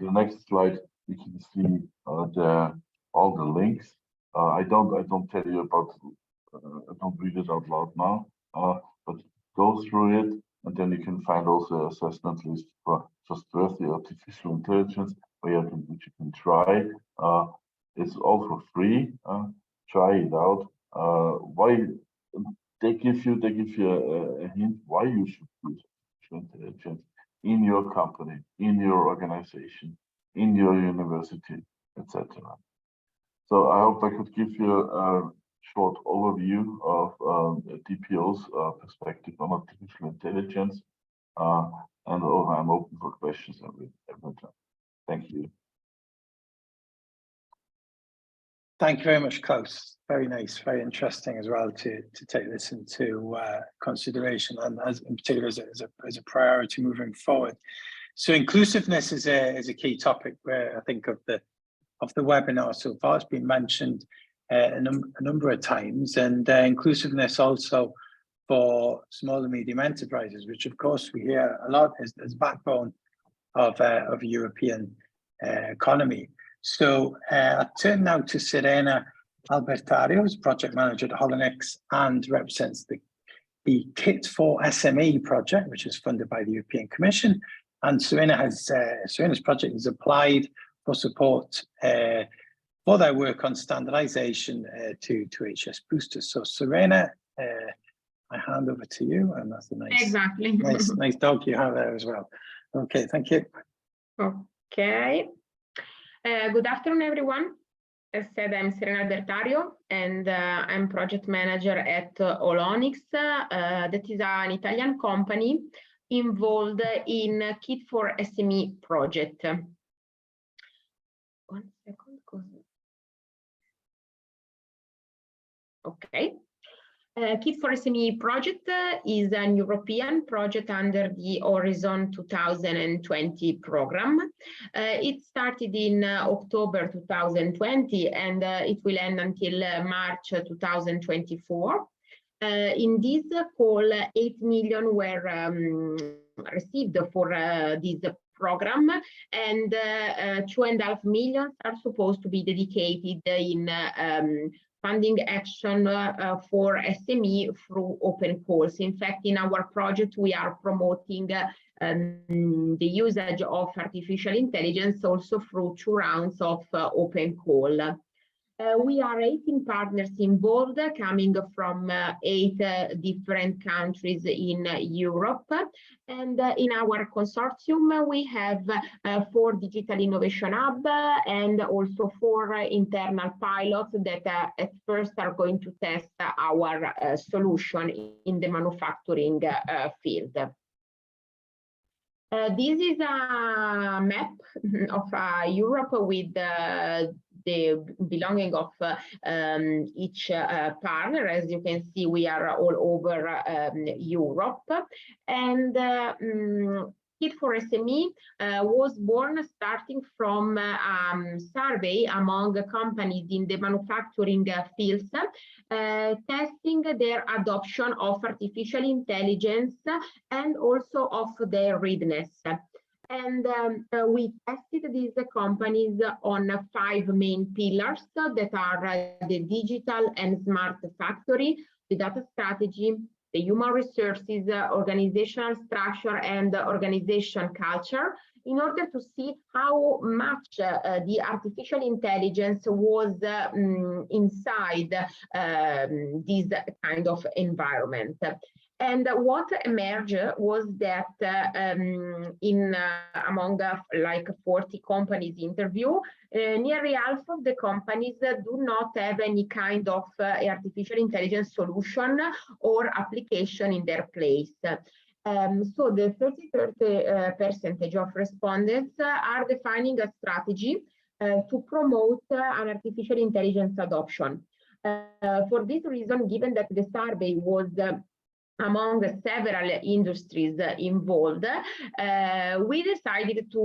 the next slide, you can see all the links. I don't tell you about. I don't read it out loud now, but go through it, and then you can find also assessment list for trustworthy artificial intelligence, which you can try. It's all for free. Try it out. Why they give you a hint why you should use artificial intelligence in your company, in your organization, in your university, etc. So I hope I could give you a short overview of DPO's perspective on artificial intelligence, and I'm open for questions every time. Thank you. Thank you very much, Klaus. Very nice, very interesting as well to take this into consideration, and as in particular as a priority moving forward. So inclusiveness is a key topic where I think of the webinar so far. It's been mentioned a number of times, and inclusiveness also for small and medium enterprises, which of course we hear a lot as backbone of a European economy. So I turn now to Serena Albertario, who's project manager at Harmonised and represents the Kit for SME project, which is funded by the European Commission. And Serena's project has applied for support for their work on standardization to HSbooster. So Serena, I hand over to you, and that's a nice dog you have there as well. Okay, thank you. Okay. Good afternoon, everyone. As said, I'm Serena Albertario, and I'm project manager at Harmonised. That is an Italian company involved in Kit for SME project. 1 second. Okay. Kit for SME project is an European project under the Horizon 2020 program. It started in October 2020, and it will end until March 2024. In this call, 8 million were received for this program, and 2.5 million are supposed to be dedicated in funding action for SME through open calls. In fact, in our project, we are promoting the usage of artificial intelligence also through 2 rounds of open call. We are 18 partners involved, coming from 8 different countries in Europe. And in our consortium, we have 4 digital innovation hubs and also 4 internal pilots that at first are going to test our solution in the manufacturing field. This is a map of Europe with the belonging of each partner. As you can see, we are all over Europe. And Kit for SME was born starting from survey among companies in the manufacturing fields, testing their adoption of artificial intelligence and also of their readiness. And we tested these companies on 5 main pillars that are the digital and smart factory, the data strategy, the human resources, organizational structure, and organization culture, in order to see how much the artificial intelligence was inside this kind of environment. And what emerged was that among like 40 companies interviewed, nearly half of the companies do not have any kind of artificial intelligence solution or application in their place. So the 30% of respondents are defining a strategy to promote an artificial intelligence adoption. For this reason, given that the survey was among several industries involved, we decided to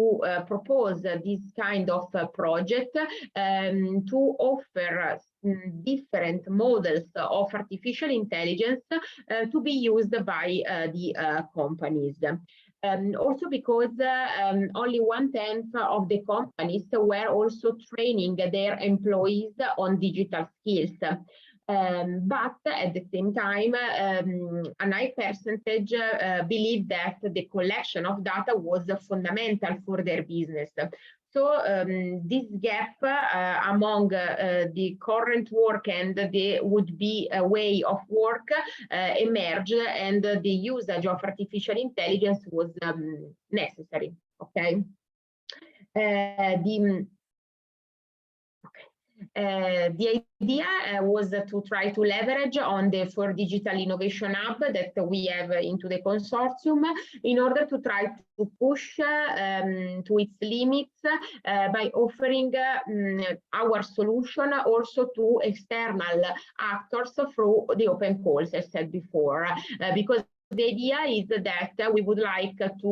propose this kind of project to offer different models of artificial intelligence to be used by the companies. Also because only 1/10 of the companies were also training their employees on digital skills. But at the same time, a high percentage believe that the collection of data was fundamental for their business. So this gap among the current work and the would-be way of work emerged, and the usage of artificial intelligence was necessary. Okay. The idea was to try to leverage on the 4 Digital Innovation Hub that we have into the consortium in order to try to push to its limits by offering our solution also to external actors through the open calls, as said before, because the idea is that we would like to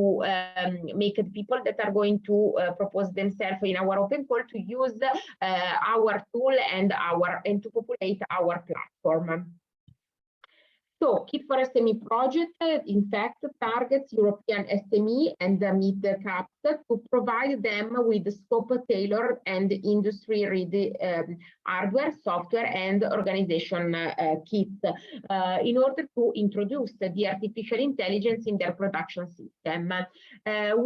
make the people that are going to propose themselves in our open call to use our tool and to populate our platform. So, Kit for SME project, in fact, targets European SME and mid-caps to provide them with scope-tailored and industry-ready hardware, software, and organization kits in order to introduce the artificial intelligence in their production system.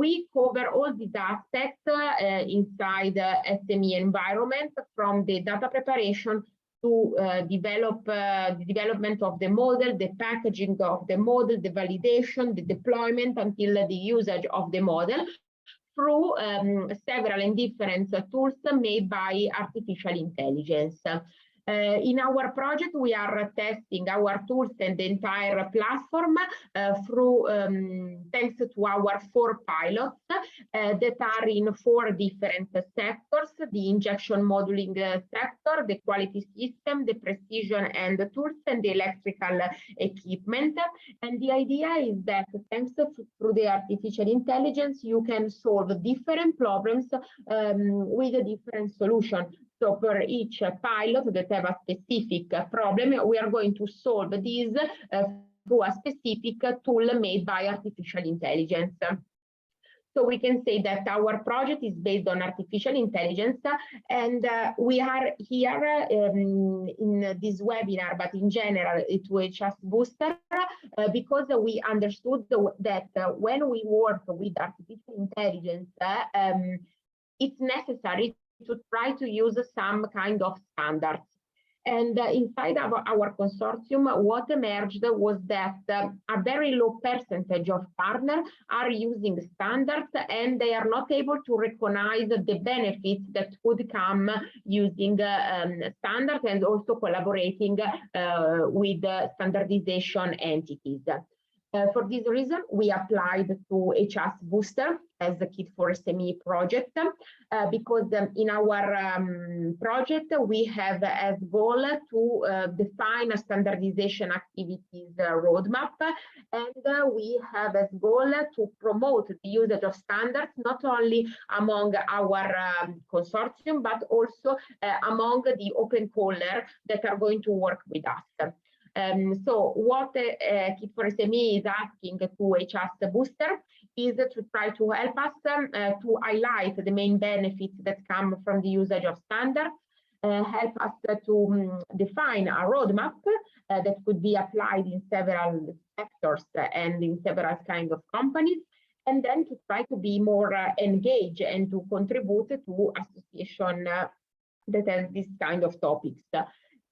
We cover all these aspects inside the SME environment, from the data preparation to develop the development of the model, the packaging of the model, the validation, the deployment, until the usage of the model through several and different tools made by artificial intelligence. In our project, we are testing our tools and the entire platform through thanks to our 4 pilots that are in 4 different sectors: the injection modeling sector, the quality system, the precision and the tools, and the electrical equipment. And the idea is that thanks through the artificial intelligence, you can solve different problems with a different solution. So for each pilot that have a specific problem, we are going to solve these through a specific tool made by artificial intelligence. So we can say that our project is based on artificial intelligence, and we are here in this webinar, but in general to HSbooster, because we understood that when we work with artificial intelligence, it's necessary to try to use some kind of standards. And inside our consortium, what emerged was that a very low percentage of partners are using standards, and they are not able to recognize the benefits that would come using standards and also collaborating with standardization entities. For this reason, we applied to HSbooster as the Kit for SME project, because in our project, we have as goal to define a standardization activities roadmap, and we have as goal to promote the usage of standards, not only among our consortium, but also among the open caller that are going to work with us. So what Kit for SME is asking to HSbooster is to try to help us to highlight the main benefits that come from the usage of standards, help us to define a roadmap that could be applied in several sectors and in several kinds of companies, and then to try to be more engaged and to contribute to association that has this kind of topics.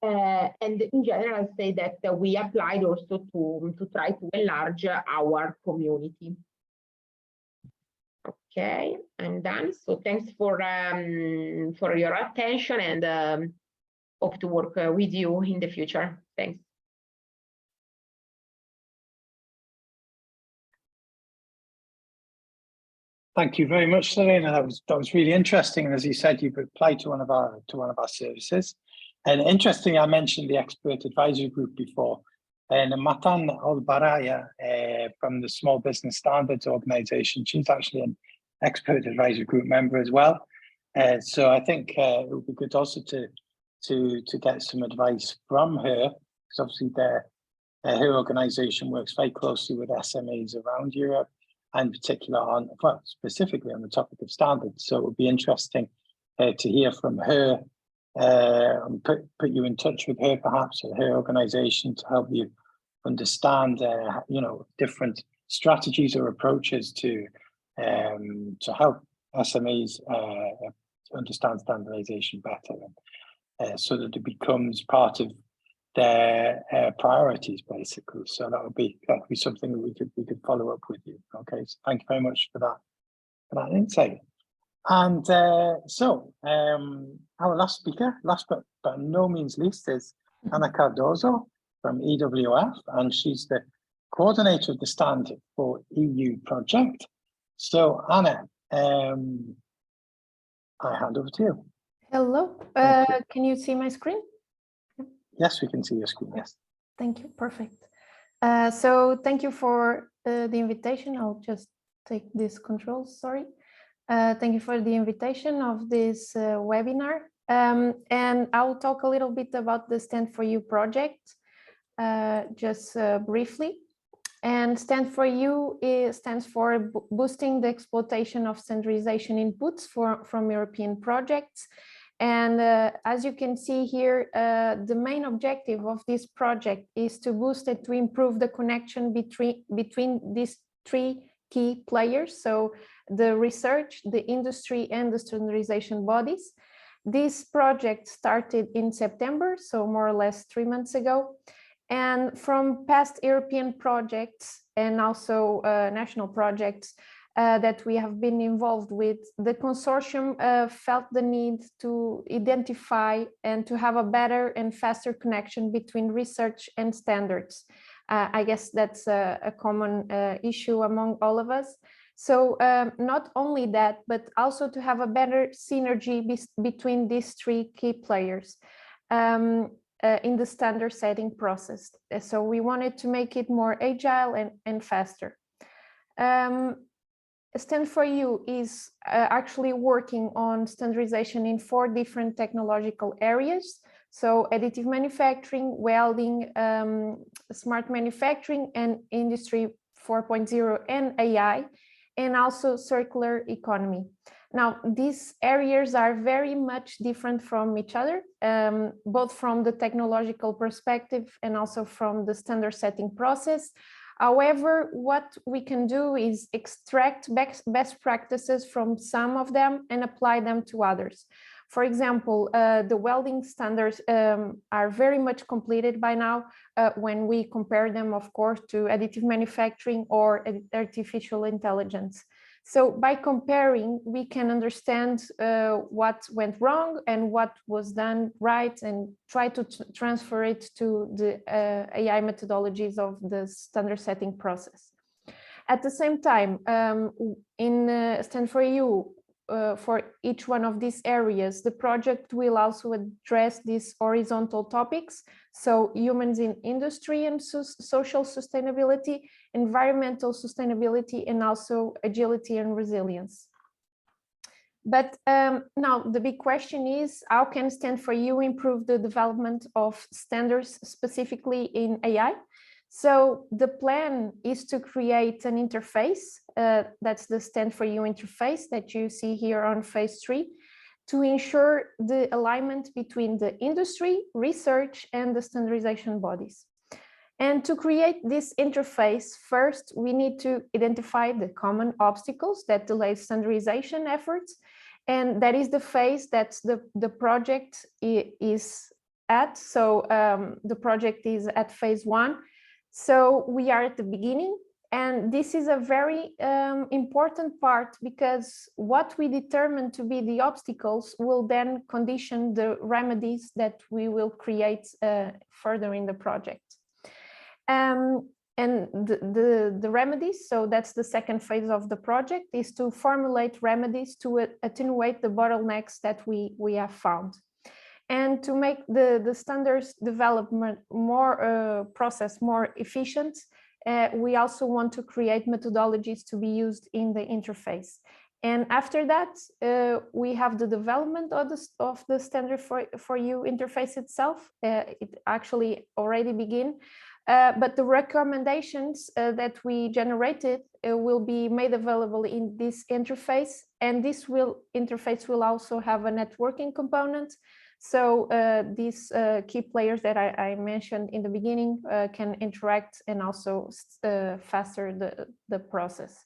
And in general, say that we applied also to try to enlarge our community. Okay, I'm done. So thanks for your attention, and hope to work with you in the future. Thanks. Thank you very much, Serena. That was really interesting. And as you said, you've applied to one of our services. And interestingly, I mentioned the expert advisory group before. And Matan Olbaraya from the Small Business Standards Organization, she's actually an expert advisory group member as well. So I think it would be good also to get some advice from her, because obviously her organization works very closely with SMEs around Europe, and in particular specifically on the topic of standards. So it would be interesting to hear from her, and put you in touch with her perhaps, or her organization, to help you understand different strategies or approaches to help SMEs understand standardization better, so that it becomes part of their priorities, basically. So that would be something that we could follow up with you. Okay, so thank you very much for that insight. And so our last speaker, last but by no means least, is Anna Cardozo from EWF, and she's the coordinator of the Standard for EU project. So Anna, I hand over to you. Hello, can you see my screen? Yes, we can see your screen, yes. Thank you, perfect. So thank you for the invitation. I'll just take this control, sorry. Thank you for the invitation of this webinar. And I'll talk a little bit about the Stand4U project, just briefly. And Stand4U stands for boosting the exploitation of standardization inputs from European projects. And as you can see here, the main objective of this project is to boost it, to improve the connection between these three key players. So the research, the industry, and the standardization bodies. This project started in September, so more or less 3 months ago. And from past European projects and also national projects that we have been involved with, the consortium felt the need to identify and to have a better and faster connection between research and standards. I guess that's a common issue among all of us. So not only that, but also to have a better synergy between these three key players in the standard setting process. So we wanted to make it more agile and faster. Stand4U is actually working on standardization in 4 different technological areas. So additive manufacturing, welding, smart manufacturing, and Industry 4.0 and AI, and also circular economy. Now, these areas are very much different from each other, both from the technological perspective and also from the standard setting process. However, what we can do is extract best practices from some of them and apply them to others. For example, the welding standards are very much completed by now when we compare them, of course, to additive manufacturing or artificial intelligence. So by comparing, we can understand what went wrong and what was done right, and try to transfer it to the AI methodologies of the standard setting process. At the same time, in Stand4U, for each one of these areas, the project will also address these horizontal topics. So humans in industry and social sustainability, environmental sustainability, and also agility and resilience. But now the big question is, how can Stand4U improve the development of standards specifically in AI? So the plan is to create an interface, that's the Stand4U interface that you see here on phase 3, to ensure the alignment between the industry, research, and the standardization bodies. And to create this interface, first, we need to identify the common obstacles that delay standardization efforts. And that is the phase that the project is at. So the project is at phase 1. So we are at the beginning. And this is a very important part, because what we determine to be the obstacles will then condition the remedies that we will create further in the project. And the remedies, so that's the second phase of the project, is to formulate remedies to attenuate the bottlenecks that we have found. And to make the standards development process more efficient, we also want to create methodologies to be used in the interface. And after that, we have the development of the standard for you interface itself. It actually already began, but the recommendations that we generated will be made available in this interface. And this interface will also have a networking component. So these key players that I mentioned in the beginning can interact and also faster the process.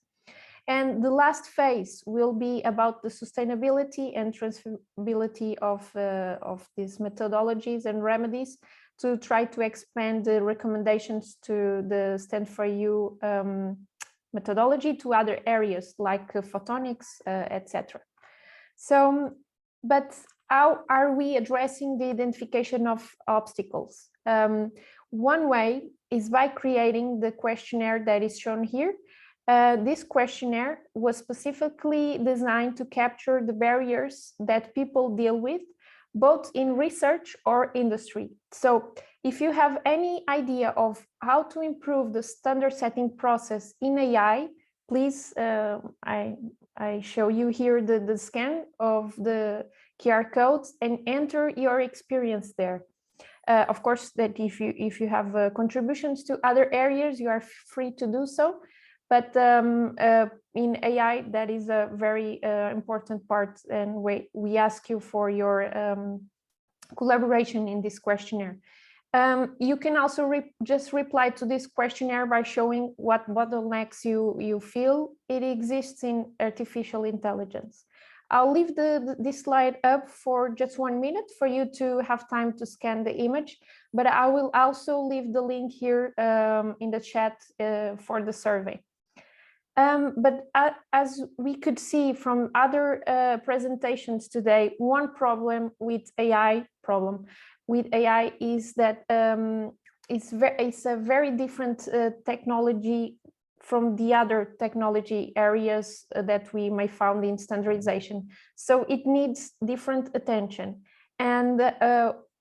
And the last phase will be about the sustainability and transferability of these methodologies and remedies, to try to expand the recommendations to the Stand4U methodology to other areas like photonics, etc. So, but how are we addressing the identification of obstacles? One way is by creating the questionnaire that is shown here. This questionnaire was specifically designed to capture the barriers that people deal with, both in research or industry. So if you have any idea of how to improve the standard setting process in AI, please, I show you here the scan of the QR codes and enter your experience there. Of course, that if you have contributions to other areas, you are free to do so. But in AI, that is a very important part, and we ask you for your collaboration in this questionnaire. You can also just reply to this questionnaire by showing what bottlenecks you feel it exists in artificial intelligence. I'll leave this slide up for just 1 minute for you to have time to scan the image, but I will also leave the link here in the chat for the survey. But as we could see from other presentations today, one problem with AI is that it's a very different technology from the other technology areas that we may find in standardization. So it needs different attention. And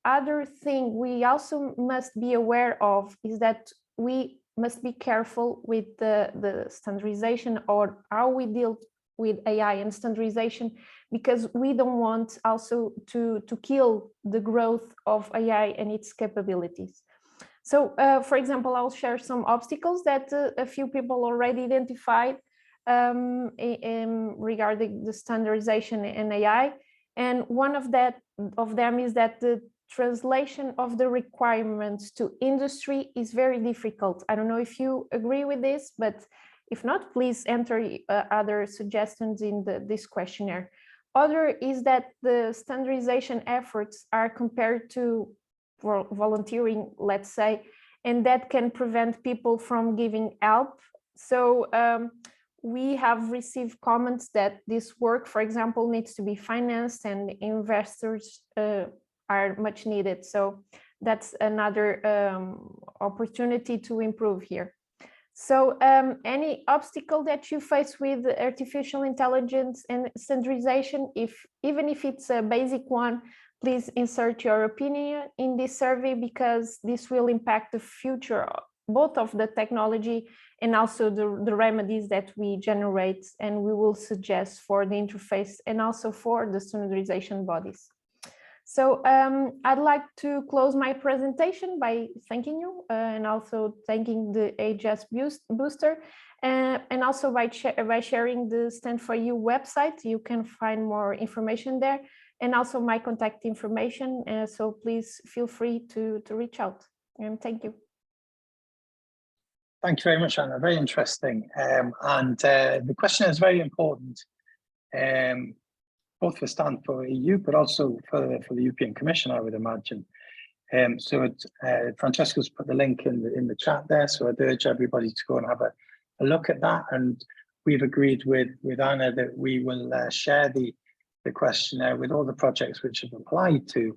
other thing we also must be aware of is that we must be careful with the standardization, or how we deal with AI and standardization, because we don't want also to kill the growth of AI and its capabilities. So, for example, I'll share some obstacles that a few people already identified regarding the standardization in AI. And one of them is that the translation of the requirements to industry is very difficult. I don't know if you agree with this, but if not, please enter other suggestions in this questionnaire. Other is that the standardization efforts are compared to volunteering, let's say, and that can prevent people from giving help. So we have received comments that this work, for example, needs to be financed, and investors are much needed. So that's another opportunity to improve here. So any obstacle that you face with artificial intelligence and standardization, even if it's a basic one, please insert your opinion in this survey, because this will impact the future, both of the technology and also the remedies that we generate and we will suggest for the interface and also for the standardization bodies. So I'd like to close my presentation by thanking you and also thanking the HSbooster, and also by sharing the Stand4U website. You can find more information there. and also my contact information. So please feel free to reach out. And thank you. Thank you very much, Anna. Very interesting. The question is very important, both for Stand4EU, but also for the European Commission, I would imagine. Francesco's put the link in the chat there, so I'd urge everybody to go and have a look at that. And we've agreed with Anna that we will share the questionnaire with all the projects which have applied to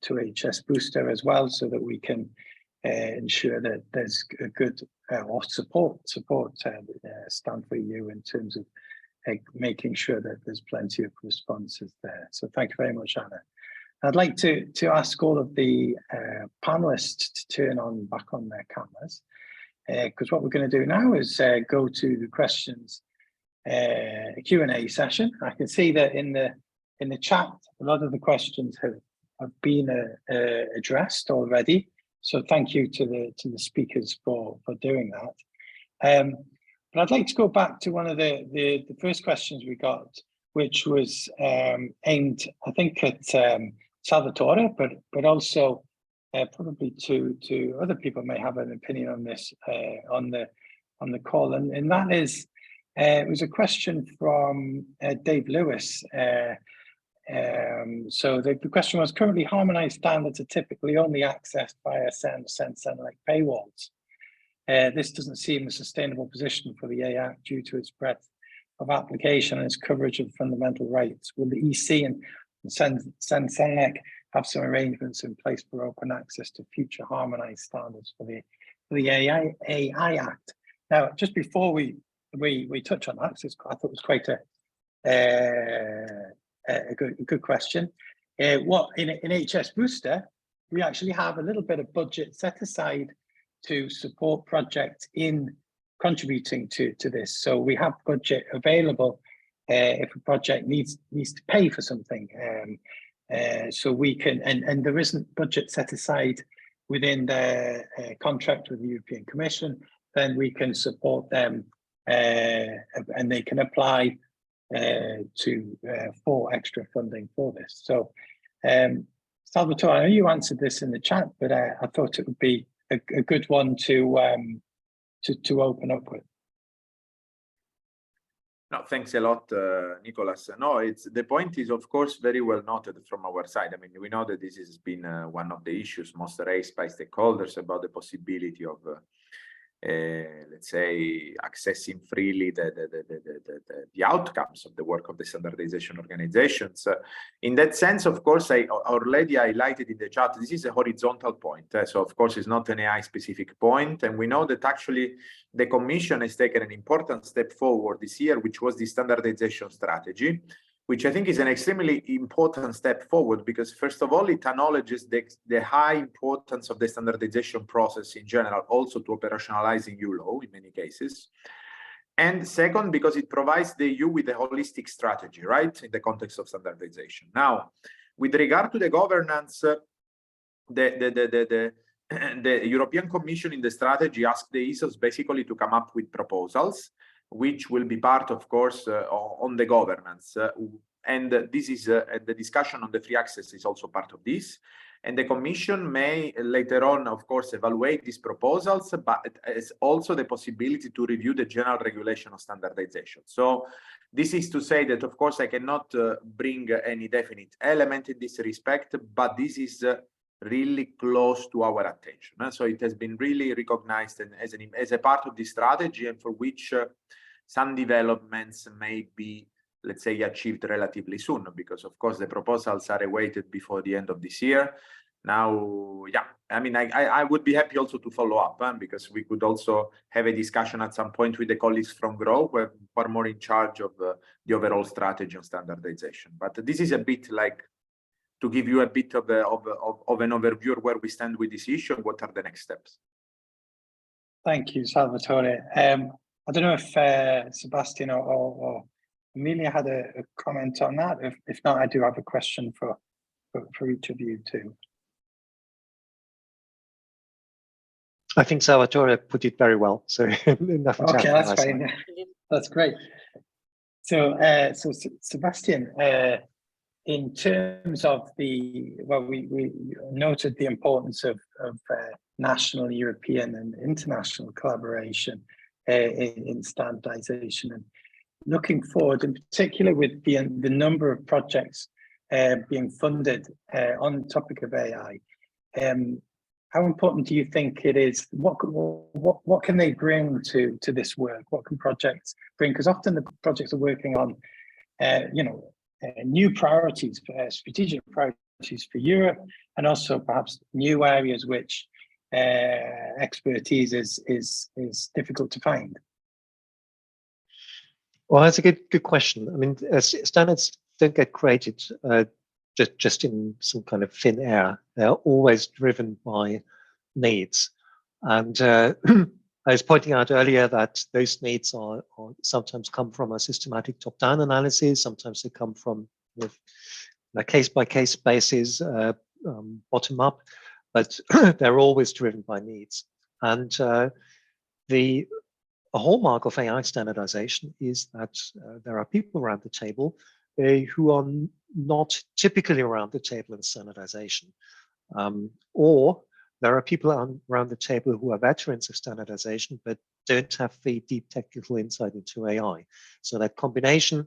HSbooster as well, so that we can ensure that there's a good or support Stand4EU in terms of making sure that there's plenty of responses there. So thank you very much, Anna. I'd like to ask all of the panelists to turn back on their cameras, because what we're going to do now is go to the questions Q&A session. I can see that in the chat, a lot of the questions have been addressed already. So thank you to the speakers for doing that. But I'd like to go back to one of the first questions we got, which was aimed, I think, at Salvatore, but also probably to other people may have an opinion on this on the call, and that is it was a question from Dave Lewis. So the question was, currently harmonized standards are typically only accessed via like paywalls. This doesn't seem a sustainable position for the AI Act due to its breadth of application and its coverage of fundamental rights. Will the EC and SENEC have some arrangements in place for open access to future harmonized standards for the AI Act? Now, just before we touch on that, I thought it was quite a good question. What in HSbooster, we actually have a little bit of budget set aside to support projects in contributing to this. So we have budget available if a project needs to pay for something. So we can, and there isn't budget set aside within the contract with the European Commission, then we can support them and they can apply for extra funding for this. So Salvatore, I know you answered this in the chat, but I thought it would be a good one to open up with. No, thanks a lot, Nicholas. No, the point is, of course, very well noted from our side. I mean, we know that this has been one of the issues most raised by stakeholders about the possibility of, let's say, accessing freely the outcomes of the work of the standardization organizations. In that sense, of course, I already highlighted in the chat, this is a horizontal point. So, of course, it's not an AI-specific point. And we know that actually the Commission has taken an important step forward this year, which was the standardization strategy, which I think is an extremely important step forward because, first of all, it acknowledges the high importance of the standardization process in general, also to operationalizing EU law in many cases. And second, because it provides the EU with a holistic strategy, right, in the context of standardization. Now, with regard to the governance, the European Commission in the strategy asked the ESOs basically to come up with proposals, which will be part, of course, on the governance. And this is the discussion on the free access is also part of this. And the Commission may later on, of course, evaluate these proposals, but it has also the possibility to review the general regulation of standardization. So this is to say that, of course, I cannot bring any definite element in this respect, but this is really close to our attention. So it has been really recognized as a part of the strategy, and for which some developments may be, let's say, achieved relatively soon, because of course the proposals are awaited before the end of this year. Now, yeah, I mean, I would be happy also to follow up, because we could also have a discussion at some point with the colleagues from GROW, who are more in charge of the overall strategy on standardization. But this is a bit like to give you a bit of an overview of where we stand with this issue and what are the next steps. Thank you, Salvatore. I don't know if Sebastian or Emilia had a comment on that. If not, I do have a question for each of you too. I think Salvatore put it very well. So nothing to add. Okay, that's fine. That's great. So, Sebastian, in terms of well, we noted the importance of national, European, and international collaboration in standardization, and looking forward, in particular, with the number of projects being funded on the topic of AI. How important do you think it is? What can they bring to this work? What can projects bring? Because often the projects are working on, new priorities, strategic priorities for Europe, and also perhaps new areas which expertise is difficult to find. Well, that's a good question. I mean, standards don't get created just in some kind of thin air. They're always driven by needs. And I was pointing out earlier that those needs are sometimes come from a systematic top-down analysis. Sometimes they come from a case-by-case basis, bottom-up, but they're always driven by needs. And the hallmark of AI standardization is that there are people around the table who are not typically around the table in standardization, or there are people around the table who are veterans of standardization but don't have the deep technical insight into AI. So that combination,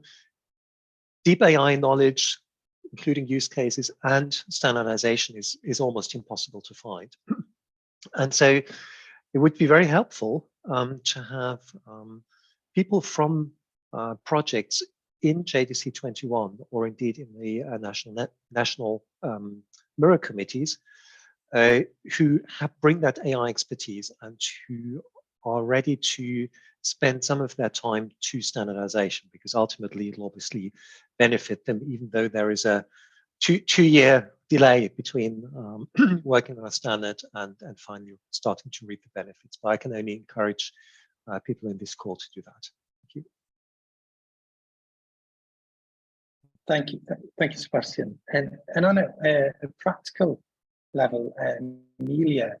deep AI knowledge, including use cases, and standardization is almost impossible to find. And so it would be very helpful to have people from projects in JDC 21, or indeed in the national mirror committees, who bring that AI expertise and who are ready to spend some of their time to standardization, because ultimately it'll obviously benefit them, even though there is a two-year delay between working on a standard and finally starting to reap the benefits. But I can only encourage people in this call to do that. Thank you. Thank you, Sebastian. And on a practical level, Amelia,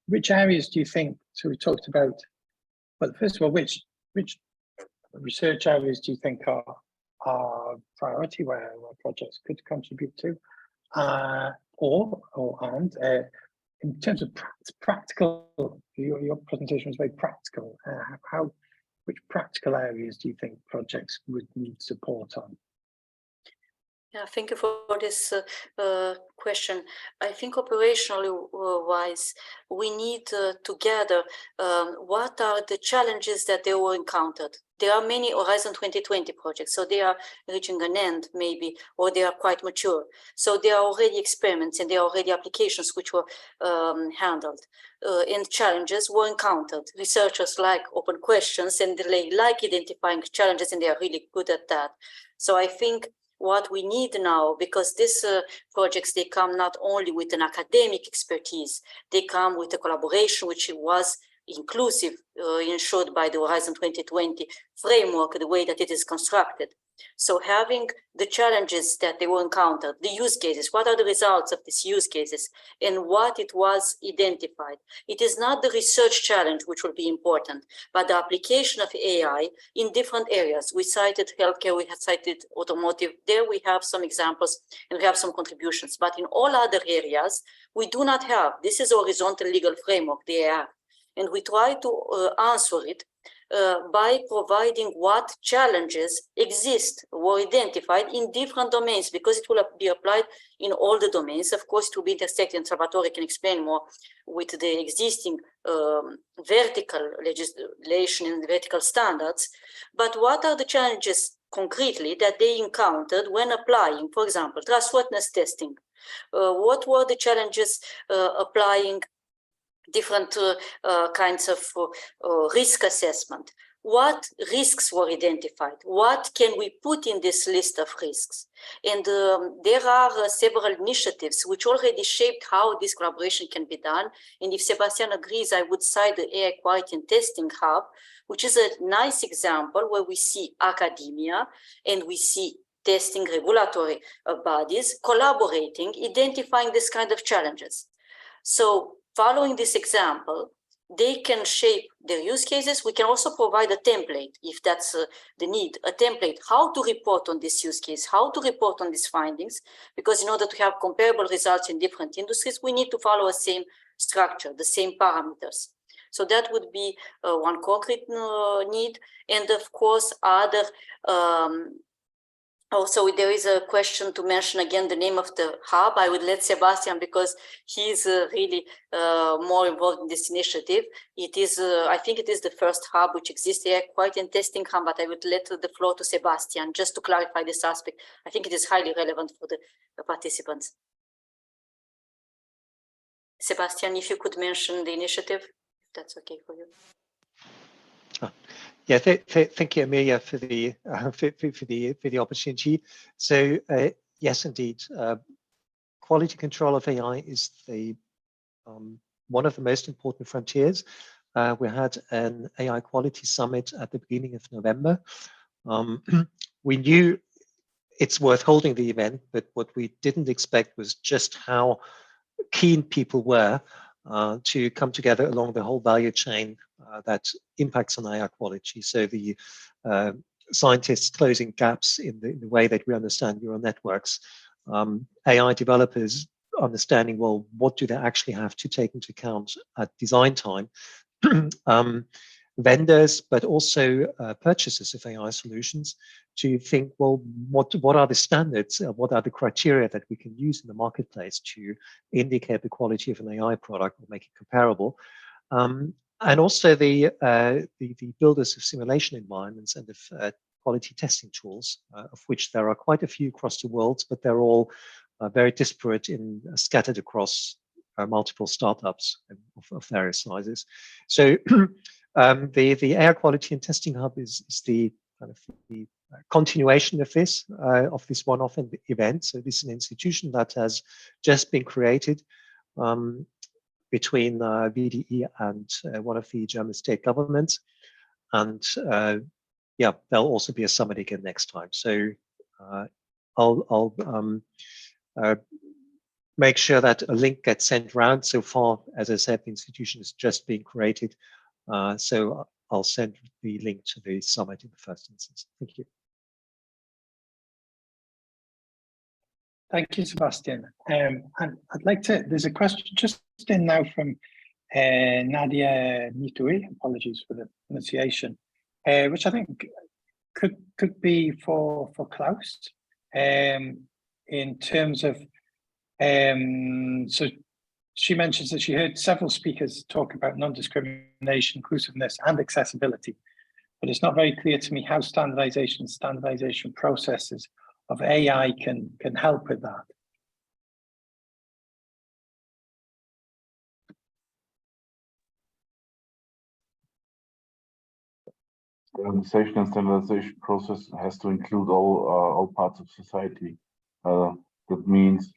which areas do you think? So we talked about. Well, first of all, which research areas do you think are priority where projects could contribute to, in terms of practical? Your presentation was very practical. Which practical areas do you think projects would need support on? Yeah, thank you for this question. I think operationally wise, we need to gather what are the challenges that they were encountered. There are many Horizon 2020 projects, so they are reaching an end maybe, or they are quite mature. So there are already experiments and there are already applications which were handled. And challenges were encountered. Researchers like open questions and they like identifying challenges, and they are really good at that. So I think what we need now, because these projects, they come not only with an academic expertise, they come with a collaboration which was inclusive, ensured by the Horizon 2020 framework, the way that it is constructed. So having the challenges that they were encountered, the use cases, what are the results of these use cases, and what it was identified. It is not the research challenge which will be important, but the application of AI in different areas. We cited healthcare, we have cited automotive. There we have some examples and we have some contributions, but in all other areas, we do not have. This is a horizontal legal framework, the AI, and we try to answer it by providing what challenges exist or identified in different domains, because it will be applied in all the domains. Of course, it will be intersected, and Salvatore can explain more with the existing vertical legislation and vertical standards. But what are the challenges concretely that they encountered when applying, for example, trustworthiness testing? What were the challenges applying different kinds of risk assessment? What risks were identified? What can we put in this list of risks? And there are several initiatives which already shaped how this collaboration can be done. And if Sebastian agrees, I would cite the AI Quality and Testing Hub, which is a nice example where we see academia and we see testing regulatory bodies collaborating, identifying this kind of challenges. So following this example, they can shape their use cases. We can also provide a template if that's the need, a template, how to report on this use case, how to report on these findings, because in order to have comparable results in different industries, we need to follow the same structure, the same parameters. So that would be one concrete need. And of course, other also, there is a question to mention again the name of the hub. I would let Sebastian, because he's really more involved in this initiative. It is, I think it is the first hub which exists here, quite a testing hub, but I would let the floor to Sebastian just to clarify this aspect. I think it is highly relevant for the participants. Sebastian, if you could mention the initiative, if that's okay for you. Yeah, thank you, Amelia, for the opportunity. So yes, indeed, quality control of AI is the one of the most important frontiers. We had an AI quality summit at the beginning of November. We knew it's worth holding the event, but what we didn't expect was just how keen people were to come together along the whole value chain that impacts on AI quality. So the scientists closing gaps in the way that we understand neural networks, AI developers understanding, well, what do they actually have to take into account at design time, vendors, but also purchasers of AI solutions to think, well, what are the standards? What are the criteria that we can use in the marketplace to indicate the quality of an AI product or make it comparable? And also the builders of simulation environments and of quality testing tools, of which there are quite a few across the world, but they're all very disparate and scattered across multiple startups of various sizes. So the AI quality and testing hub is the kind of the continuation of this one-off event. So this is an institution that has just been created between VDE and one of the German state governments, and yeah, there'll also be a summit again next time. So I'll make sure that a link gets sent around. So far, as I said, the institution is just being created. So I'll send the link to the summit in the first instance. Thank you. Thank you, Sebastian. And I'd like to, there's a question just in now from Nadia Nitui, apologies for the pronunciation, which I think could be for Klaus, in terms of, so she mentions that she heard several speakers talk about non-discrimination, inclusiveness, and accessibility, but it's not very clear to me how standardization processes of AI can help with that. Standardization and standardization process has to include all parts of society. That means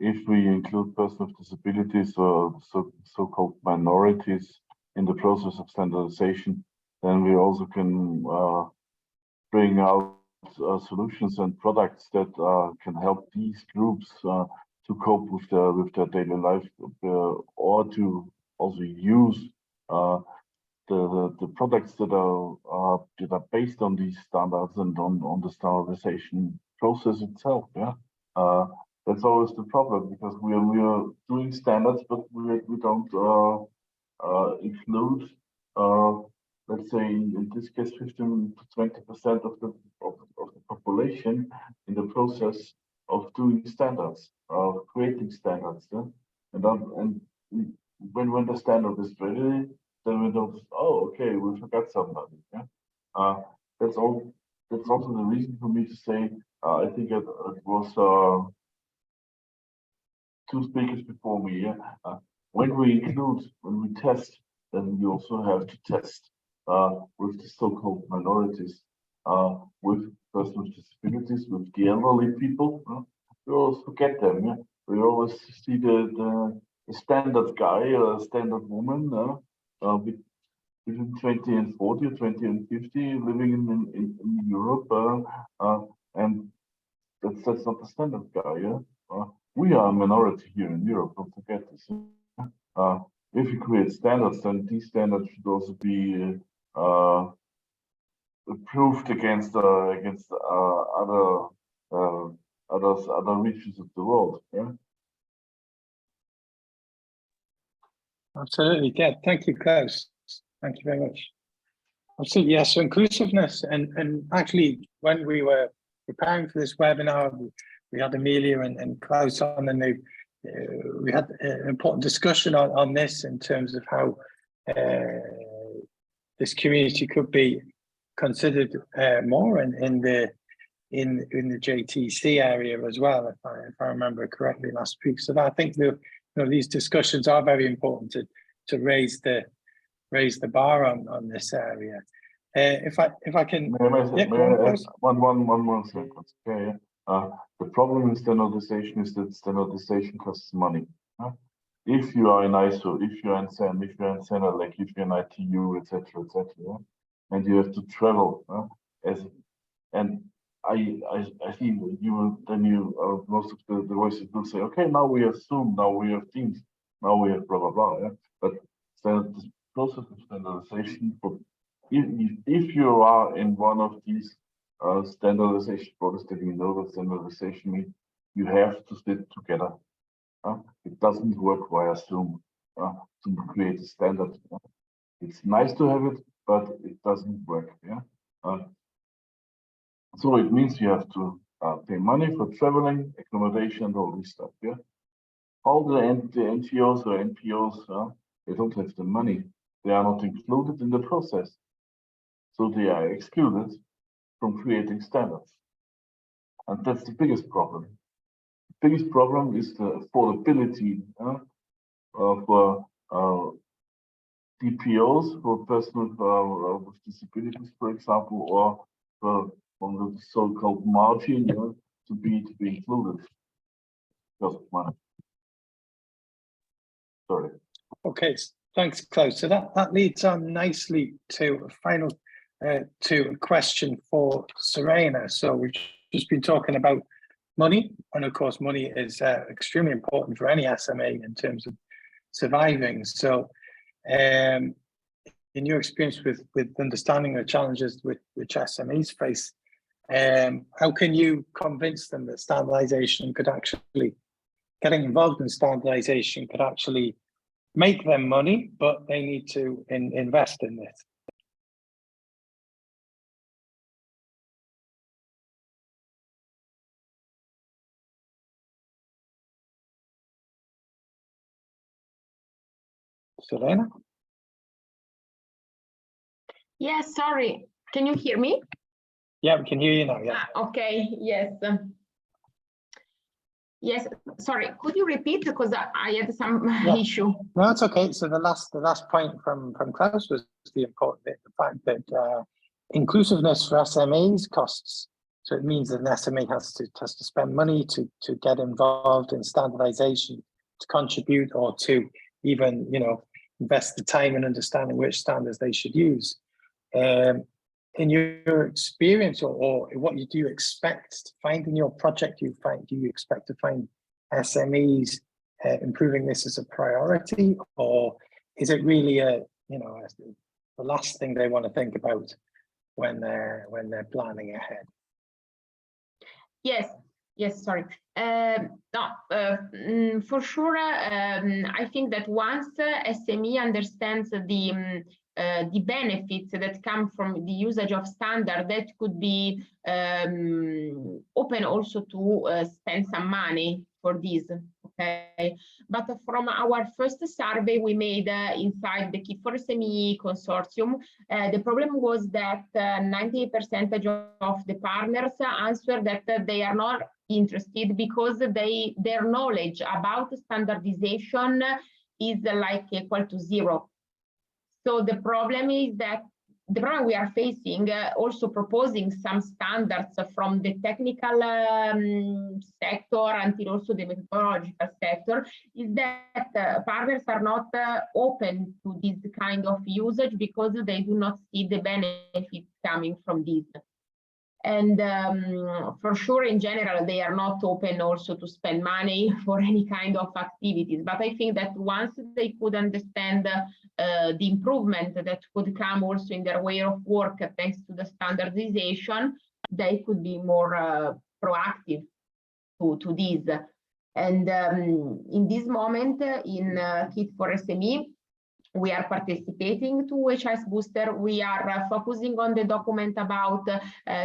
if we include persons with disabilities or so-called minorities in the process of standardization, then we also can bring out solutions and products that can help these groups to cope with their daily life, or to also use the products that are based on these standards and on the standardization process itself. Yeah, that's always the problem, because we are doing standards, but we don't include, let's say in this case, 15 to 20% of the population in the process of doing standards, of creating standards. Yeah? And when the standard is ready, then we don't. Oh, okay, we forgot somebody. Yeah, that's all. That's also the reason for me to say. I think it was two speakers before me. Yeah, when we test, then we also have to test with the so-called minorities, with persons with disabilities, with the elderly people. We always forget them. Yeah? We always see the standard guy or standard woman between 20 and 40 or 20 and 50 living in Europe, and that's not the standard guy. Yeah? We are a minority here in Europe, don't forget this. if you create standards, then these standards should also be approved against other regions of the world. Yeah. Absolutely, yeah. Thank you, Klaus. Thank you very much. Absolutely, yes. So inclusiveness, and actually, when we were preparing for this webinar, we had Amelia and Klaus on, and we had an important discussion on this in terms of how this community could be considered more in the JTC area as well, if I remember correctly last week. So I think these discussions are very important to raise the bar on this area. If I can, may I ask one more sentence? Okay. The problem in standardization is that standardization costs money. If you are in ISO, if you are in SAM, if you are in Senelec, if you're in ITU, etc., and you have to travel, and I think most of the voices will say, okay, now we have Zoom, now we have Teams, now we have blah blah blah. Yeah? But the process of standardization, if you are in one of these standardization processes, that we know that standardization means you have to sit together. It doesn't work via Zoom to create a standard. It's nice to have it, but it doesn't work. Yeah. So it means you have to pay money for traveling, accommodation, and all this stuff. Yeah. All the NGOs or NPOs, they don't have the money. They are not included in the process, so they are excluded from creating standards, and that's the biggest problem. The biggest problem is the affordability for DPOs, for persons with disabilities, for example, or on the so-called margin to be included. Just money. Sorry. Okay, thanks, Klaus. So that leads on nicely to a final to a question for Serena. So we've just been talking about money, and of course, money is extremely important for any SMA in terms of surviving. So, in your experience with understanding the challenges which SMEs face, how can you convince them that standardization could actually, getting involved in standardization could actually make them money, but they need to invest in it? Serena? Yeah, sorry. Can you hear me? Yeah, we can hear you now. Yeah. Okay. Yes. Yes. Sorry. Could you repeat, because I had some issue? No, it's okay. So the last point from Klaus was the important bit, the fact that inclusiveness for SMEs costs. So it means that an SME has to spend money to get involved in standardization, to contribute, or to even invest the time in understanding which standards they should use. In your experience, or what do you expect to find in your project? Do you expect to find SMEs improving this as a priority, or is it really the last thing they want to think about when they're planning ahead? Yes, sorry. No, for sure. I think that once SME understands the benefits that come from the usage of standard, that could be open also to spend some money for this. Okay, but from our first survey we made inside the Kit for SME consortium, the problem was that 98% of the partners answered that they are not interested because their knowledge about standardization is like equal to zero. So the problem is that the problem we are facing, also proposing some standards from the technical sector until also the methodological sector, is that partners are not open to this kind of usage because they do not see the benefits coming from this. And for sure, in general, they are not open also to spend money for any kind of activities. But I think that once they could understand the improvement that could come also in their way of work thanks to the standardization, they could be more proactive to this. And in this moment, in Kit for SME, we are participating to HSbooster. We are focusing on the document about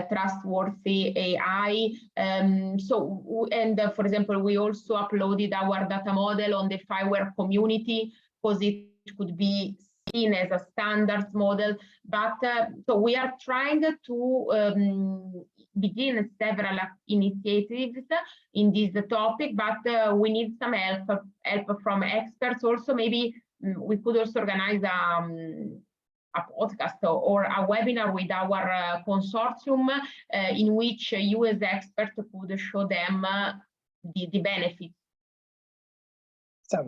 trustworthy AI. For example, we also uploaded our data model on the Fireware community because it could be seen as a standards model. But so we are trying to begin several initiatives in this topic, but we need some help from experts. Also, maybe we could also organize a podcast or a webinar with our consortium in which you as experts could show them the benefits.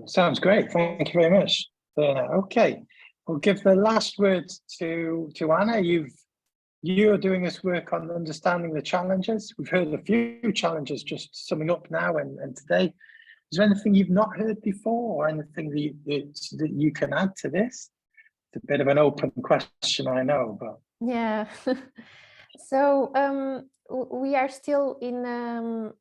Sounds great. Thank you very much. Okay, we'll give the last word to Anna. You're doing this work on understanding the challenges. We've heard a few challenges just summing up now and today. Is there anything you've not heard before, or anything that you can add to this? It's a bit of an open question, I know, but yeah. So we are still in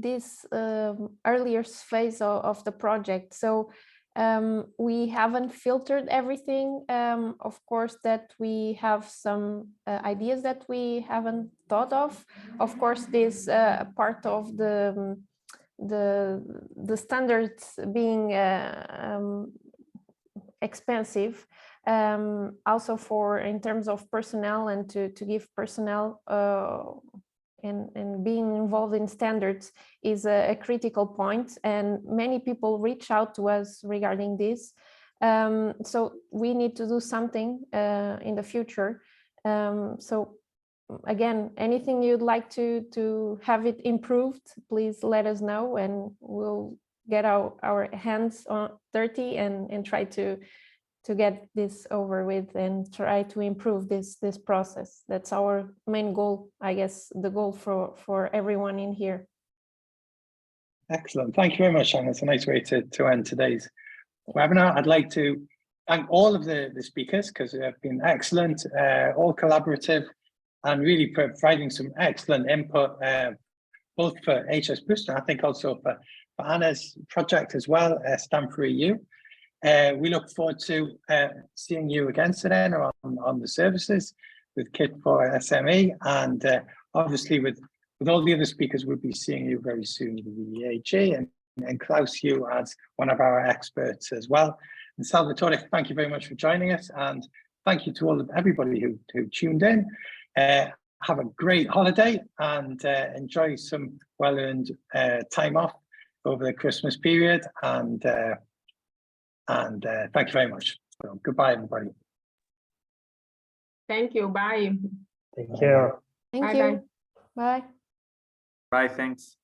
this earlier phase of the project. So we haven't filtered everything. Of course, that we have some ideas that we haven't thought of. Of course, this part of the standards being expensive, also for in terms of personnel and to give personnel and being involved in standards is a critical point, and many people reach out to us regarding this. So we need to do something in the future. So again, anything you'd like to have it improved, please let us know, and we'll get our hands on dirty and try to get this over with and try to improve this process. That's our main goal, I guess, the goal for everyone in here. Excellent. Thank you very much, Anna. It's a nice way to end today's webinar. I'd like to thank all of the speakers because they have been excellent, all collaborative, and really providing some excellent input, both for HSbooster, I think also for Anna's project as well, Standardisation. We look forward to seeing you again, Serena, on the services with Kit for SME, and obviously with all the other speakers, we'll be seeing you very soon with the EAG, and Klaus, you as one of our experts as well. And Salvatore, thank you very much for joining us, and thank you to everybody who tuned in. Have a great holiday and enjoy some well-earned time off over the Christmas period, and thank you very much. So, goodbye, everybody. Thank you. Bye. Take care. Thank Bye. you. Bye. Bye, thanks.